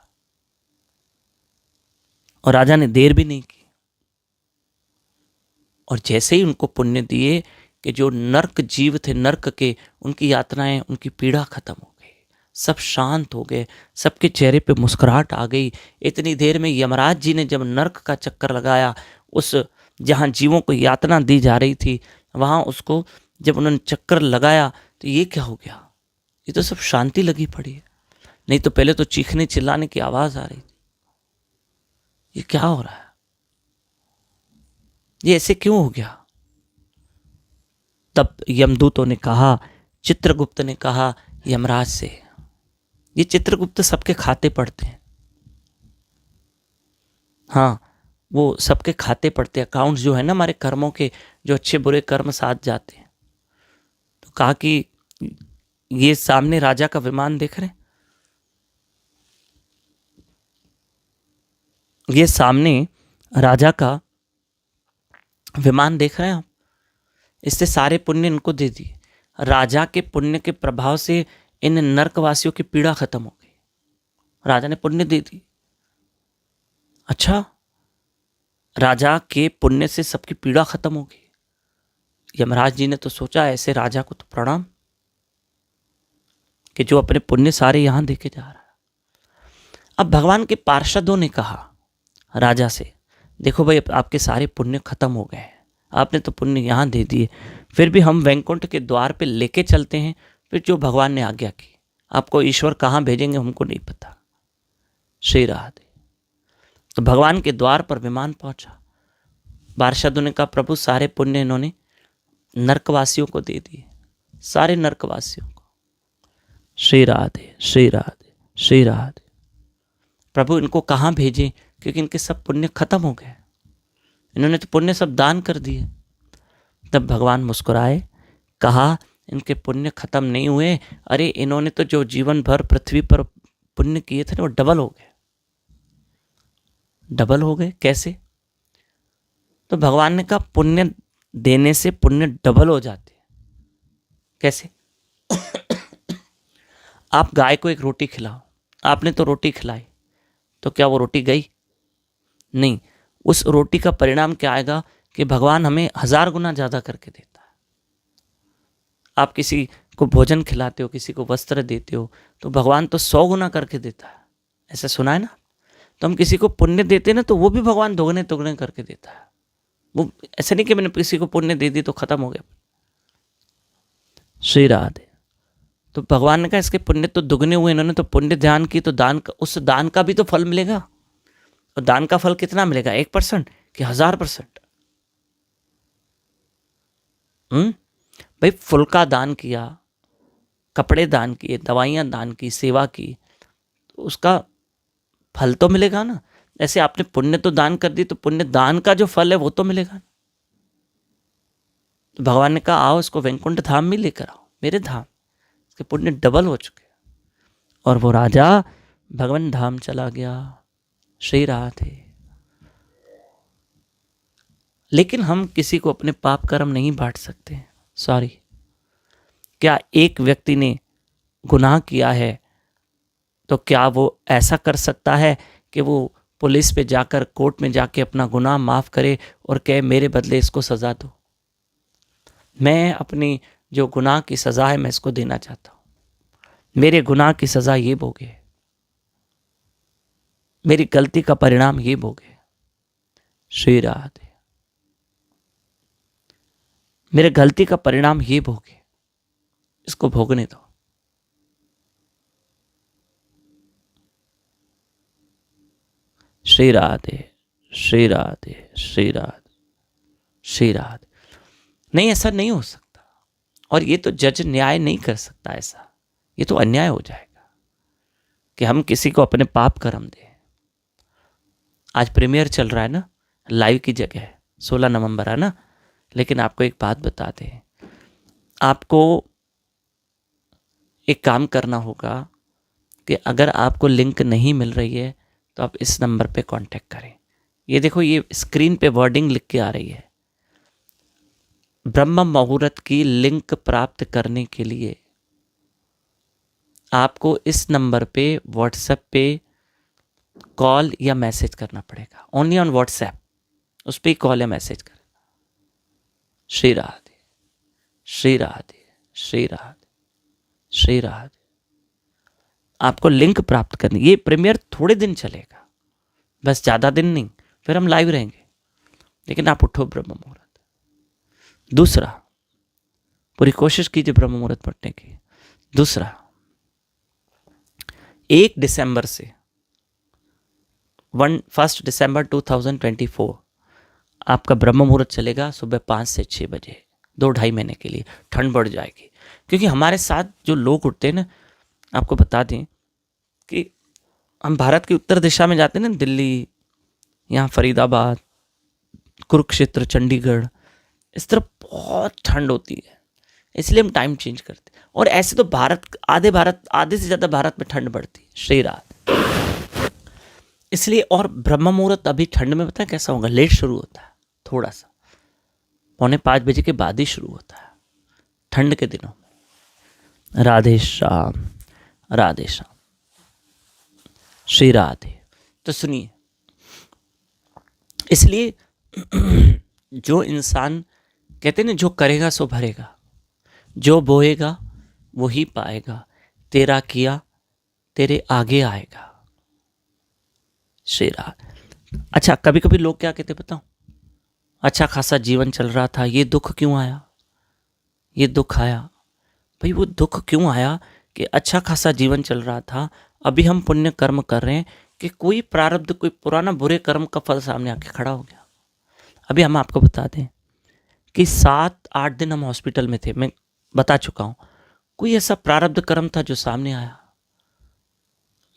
और राजा ने देर भी नहीं की। और जैसे ही उनको पुण्य दिए कि जो नर्क जीव थे, नर्क के, उनकी यातनाएं, उनकी पीड़ा खत्म हो गई, सब शांत हो गए, सबके चेहरे पे मुस्कुराहट आ गई। इतनी देर में यमराज जी ने जब नर्क का चक्कर लगाया, उस जहाँ जीवों को यातना दी जा रही थी वहाँ उसको जब उन्होंने चक्कर लगाया तो ये क्या हो गया? ये तो सब शांति लगी पड़ी है। नहीं तो पहले तो चीखने चिल्लाने की आवाज आ रही थी। ये क्या हो रहा है? ये ऐसे क्यों हो गया? तब यमदूतों ने कहा, चित्रगुप्त ने कहा यमराज से, ये चित्रगुप्त सबके खाते पढ़ते हैं। हाँ, वो सबके खाते पढ़ते हैं, अकाउंट्स जो है ना हमारे कर्मों के, जो अच्छे बुरे कर्म साथ जाते हैं। तो कहा कि ये सामने राजा का विमान देख रहे हैं, ये सामने राजा का विमान देख रहे हैं आप, इससे सारे पुण्य इनको दे दिए। राजा के पुण्य के प्रभाव से इन नरकवासियों की पीड़ा खत्म हो गई, राजा ने पुण्य दे दी। अच्छा, राजा के पुण्य से सबकी पीड़ा खत्म हो गई। यमराज जी ने तो सोचा ऐसे राजा को तो प्रणाम, कि जो अपने पुण्य सारे यहां देके जा रहा है। अब भगवान के पार्षदों ने कहा राजा से, देखो भाई आपके सारे पुण्य खत्म हो गए हैं, आपने तो पुण्य यहाँ दे दिए, फिर भी हम वैकुंठ के द्वार पे लेके चलते हैं, फिर जो भगवान ने आज्ञा की। आपको ईश्वर कहाँ भेजेंगे हमको नहीं पता। श्री राधे। तो भगवान के द्वार पर विमान पहुंचा। पार्षदों ने कहा प्रभु सारे पुण्य इन्होंने नरकवासियों को दे दिए, सारे नरकवासियों को। श्री राधे, श्री राधे, श्री राधे। प्रभु इनको कहाँ भेजें, क्योंकि इनके सब पुण्य खत्म हो गए, इन्होंने तो पुण्य सब दान कर दिए। तब भगवान मुस्कुराए, कहा इनके पुण्य खत्म नहीं हुए, अरे इन्होंने तो जो जीवन भर पृथ्वी पर पुण्य किए थे वो डबल हो गए। डबल हो गए कैसे? तो भगवान ने कहा पुण्य देने से पुण्य डबल हो जाते हैं। कैसे? आप गाय को एक रोटी खिलाओ, आपने तो रोटी खिलाई, तो क्या वो रोटी गई? नहीं, उस रोटी का परिणाम क्या आएगा कि भगवान हमें 1000 गुना ज़्यादा करके देता है। आप किसी को भोजन खिलाते हो, किसी को वस्त्र देते हो, तो भगवान तो 100 गुना करके देता है, ऐसा सुना है ना। तो हम किसी को पुण्य देते ना, तो वो भी भगवान दोगुने तुगने करके देता है। वो ऐसा नहीं कि मैंने किसी को पुण्य दे दी तो खत्म हो गया। श्री राधे। तो भगवान ने कहा इसके पुण्य तो दुगने हुए, इन्होंने तो पुण्य ध्यान की, तो दान का, उस दान का भी तो फल मिलेगा। और दान का फल कितना मिलेगा, 1% कि 1000%? भाई फुल का दान किया, कपड़े दान किए, दवाइयाँ दान की, सेवा की, तो उसका फल तो मिलेगा ना। ऐसे आपने पुण्य तो दान कर दी, तो पुण्य दान का जो फल है वो तो मिलेगा ना। तो भगवान ने कहा आओ इसको वैकुंठ धाम में लेकर आओ, मेरे धाम, इसके पुण्य डबल हो चुके। और वो राजा भगवान धाम चला गया। श्री राधे। लेकिन हम किसी को अपने पाप कर्म नहीं बांट सकते। सॉरी। क्या एक व्यक्ति ने गुनाह किया है तो क्या वो ऐसा कर सकता है कि वो पुलिस पे जाकर, कोर्ट में जाके अपना गुनाह माफ करे और कहे मेरे बदले इसको सजा दो? मैं अपनी जो गुनाह की सजा है मैं इसको देना चाहता हूँ, मेरे गुनाह की सजा ये भोगे, मेरी गलती का परिणाम ये भोगे। श्री राधे। मेरे गलती का परिणाम ये भोगे, इसको भोगने दो। श्री राधे, श्री राधे, श्री राधे, श्री राधे। नहीं, ऐसा नहीं हो सकता। और ये तो जज न्याय नहीं कर सकता ऐसा, ये तो अन्याय हो जाएगा कि हम किसी को अपने पाप कर्म दें। आज प्रीमियर चल रहा है ना, लाइव की जगह 16 नवंबर है ना। लेकिन आपको एक बात बता दें, आपको एक काम करना होगा कि अगर आपको लिंक नहीं मिल रही है तो आप इस नंबर पे कांटेक्ट करें। ये देखो, ये स्क्रीन पे वर्डिंग लिख के आ रही है। ब्रह्म मुहूर्त की लिंक प्राप्त करने के लिए आपको इस नंबर पे व्हाट्सएप पे कॉल या मैसेज करना पड़ेगा। ओनली ऑन व्हाट्सएप, उस पर कॉल या मैसेज करना। श्री राधे, श्री राधे, श्री राधे, श्री राधे। आपको लिंक प्राप्त करनी। ये प्रीमियर थोड़े दिन चलेगा, बस ज़्यादा दिन नहीं, फिर हम लाइव रहेंगे। लेकिन आप उठो ब्रह्म मुहूर्त। दूसरा, पूरी कोशिश कीजिए ब्रह्म मुहूर्त पढ़ने की। दूसरा, 1 दिसंबर से 1 दिसंबर 2024 आपका ब्रह्म मुहूर्त चलेगा सुबह 5 से 6 बजे, 2-2.5 महीने के लिए। ठंड बढ़ जाएगी क्योंकि हमारे साथ जो लोग उठते हैं ना, आपको बता दें कि हम भारत की उत्तर दिशा में जाते हैं ना, दिल्ली, यहाँ फरीदाबाद, कुरुक्षेत्र, चंडीगढ़, इस तरफ बहुत ठंड होती है, इसलिए हम टाइम चेंज करते हैं। और ऐसे तो आधे से ज़्यादा भारत में ठंड बढ़ती है। श्री रात इसलिए। और ब्रह्म मुहूर्त अभी ठंड में पता है कैसा होगा, लेट शुरू होता है, थोड़ा सा 4:45 बजे के बाद ही शुरू होता है ठंड के दिनों में। राधे श्याम, राधे श्याम, श्री राधे। तो सुनिए, इसलिए जो इंसान कहते ना, जो करेगा सो भरेगा, जो बोएगा वो ही पाएगा, तेरा किया तेरे आगे आएगा। श्री राधे। अच्छा, कभी कभी लोग क्या कहते बताऊं, अच्छा खासा जीवन चल रहा था, ये दुख क्यों आया, ये दुख आया। भाई वो दुख क्यों आया कि अच्छा खासा जीवन चल रहा था, अभी हम पुण्य कर्म कर रहे हैं कि कोई प्रारब्ध, कोई पुराना बुरे कर्म का फल सामने आके खड़ा हो गया। अभी हम आपको बता दें कि 7-8 दिन हम हॉस्पिटल में थे, मैं बता चुका हूँ। कोई ऐसा प्रारब्ध कर्म था जो सामने आया।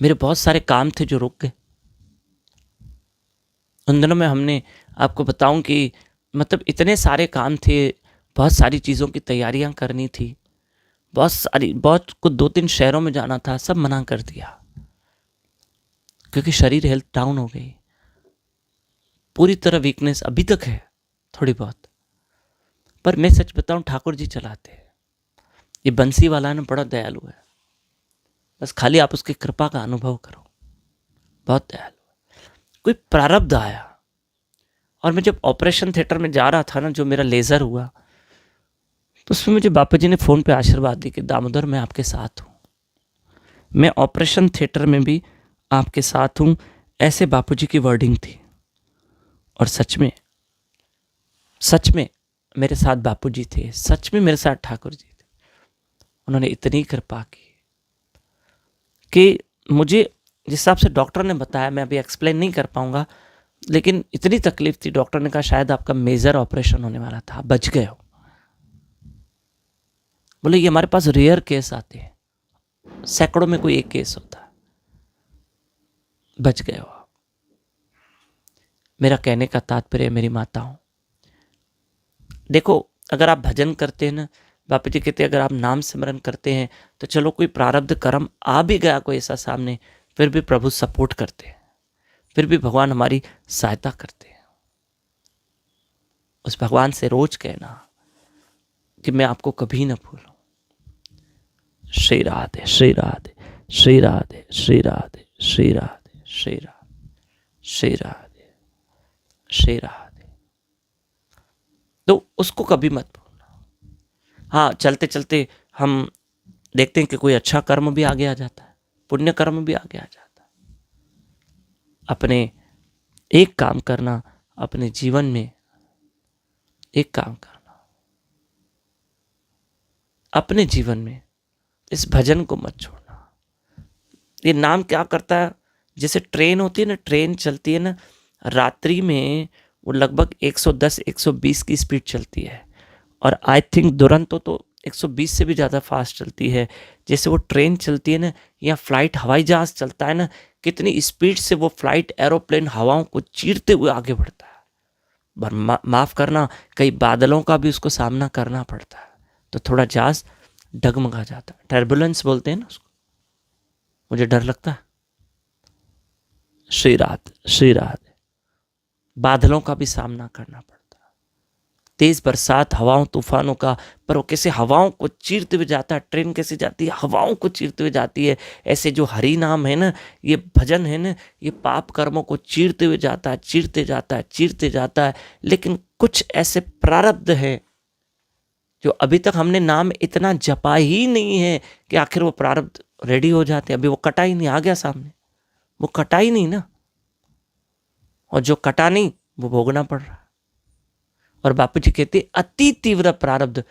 मेरे बहुत सारे काम थे जो रुक गए। उन दिनों में हमने, आपको बताऊं कि मतलब इतने सारे काम थे, बहुत सारी चीज़ों की तैयारियां करनी थी, बहुत कुछ 2-3 शहरों में जाना था, सब मना कर दिया क्योंकि शरीर हेल्थ डाउन हो गई। पूरी तरह वीकनेस अभी तक है थोड़ी बहुत, पर मैं सच बताऊं, ठाकुर जी चलाते हैं। ये बंसी वाला ना बड़ा दयालु है, बस खाली आप उसकी कृपा का अनुभव करो, बहुत दयालु। कोई प्रारब्ध आया, और मैं जब ऑपरेशन थिएटर में जा रहा था ना, जो मेरा लेज़र हुआ, तो उसमें मुझे बापू जी ने फ़ोन पे आशीर्वाद दी कि दामोदर मैं आपके साथ हूँ, मैं ऑपरेशन थिएटर में भी आपके साथ हूँ, ऐसे बापू जी की वर्डिंग थी। और सच में मेरे साथ बापू जी थे, सच में मेरे साथ ठाकुर जी थे। उन्होंने इतनी कृपा की कि मुझे जिस हिसाब से डॉक्टर ने बताया, मैं अभी एक्सप्लेन नहीं कर पाऊंगा, लेकिन इतनी तकलीफ थी। डॉक्टर ने कहा शायद आपका मेजर ऑपरेशन होने वाला था, बच गए हो। बोले ये हमारे पास रेयर केस आते हैं, सैकड़ों में कोई एक केस होता है, बच गए हो आप। मेरा कहने का तात्पर्य मेरी माताओं, देखो अगर आप भजन करते हैं ना, बापू जी कहते हैं अगर आप नाम सिमरन करते हैं तो चलो कोई प्रारब्ध कर्म आ भी गया कोई ऐसा सामने, फिर भी प्रभु सपोर्ट करते हैं, फिर भी भगवान हमारी सहायता करते हैं। उस भगवान से रोज कहना कि मैं आपको कभी ना भूलूं। श्री राधे श्री राधे श्री राधे श्री राधे श्री राधे श्री राधे श्री राधे श्री राधे। तो उसको कभी मत भूलना। हाँ, चलते चलते हम देखते हैं कि कोई अच्छा कर्म भी आगे आ जाता है, पुण्य कर्म भी आगे आ जाता है। अपने एक काम करना, अपने जीवन में एक काम करना, अपने जीवन में इस भजन को मत छोड़ना। ये नाम क्या करता है, जैसे ट्रेन होती है ना, ट्रेन चलती है ना, रात्रि में वो लगभग 110-120 की स्पीड चलती है, और आई थिंक दुरंतो तो 120 से भी ज़्यादा फास्ट चलती है। जैसे वो ट्रेन चलती है ना, या फ्लाइट हवाई जहाज़ चलता है ना, कितनी स्पीड से वो फ्लाइट एरोप्लेन हवाओं को चीरते हुए आगे बढ़ता है। माफ़ करना, कई बादलों का भी उसको सामना करना पड़ता है, तो थोड़ा जहाज़ डगमगा जाता है। टर्बुलेंस बोलते हैं ना उसको, मुझे डर लगता है। श्री राधे, बादलों का भी सामना करना पड़ता है, तेज बरसात, हवाओं तूफानों का, पर वो कैसे हवाओं को चीरते हुए जाता है। ट्रेन कैसे जाती है, हवाओं को चीरते हुए जाती है। ऐसे जो हरि नाम है ना, ये भजन है ना, ये पाप कर्मों को चीरते हुए जाता है, चीरते जाता है, चीरते जाता है। लेकिन कुछ ऐसे प्रारब्ध है जो अभी तक हमने नाम इतना जपा ही नहीं है कि आखिर वो प्रारब्ध रेडी हो जाते हैं। अभी वो कटा ही नहीं, आ गया सामने, वो कटा ही नहीं ना, और जो कटा नहीं वो भोगना पड़ रहा है। और बापू जी कहते अति तीव्र प्रारब्ध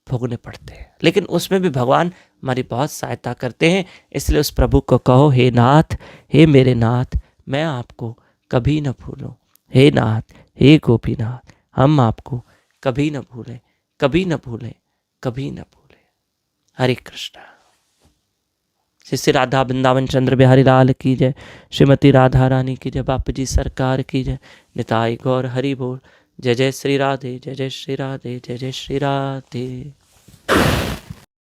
भोगने पड़ते हैं, लेकिन उसमें भी भगवान हमारी बहुत सहायता करते हैं। इसलिए उस प्रभु को कहो, हे नाथ, हे मेरे नाथ, मैं आपको कभी न भूलूं। हे नाथ, हे गोपीनाथ, हम आपको कभी न भूलें, कभी न भूलें, कभी न भूलें। हरे कृष्णा। श्री राधा वृंदावन चंद्र बिहारी लाल की जय, श्रीमती राधा रानी की जय, बापू जी सरकार की जय। निताई गौर हरि बोल। जय जय श्री राधे, जय जय श्री राधे, जय जय श्री राधे।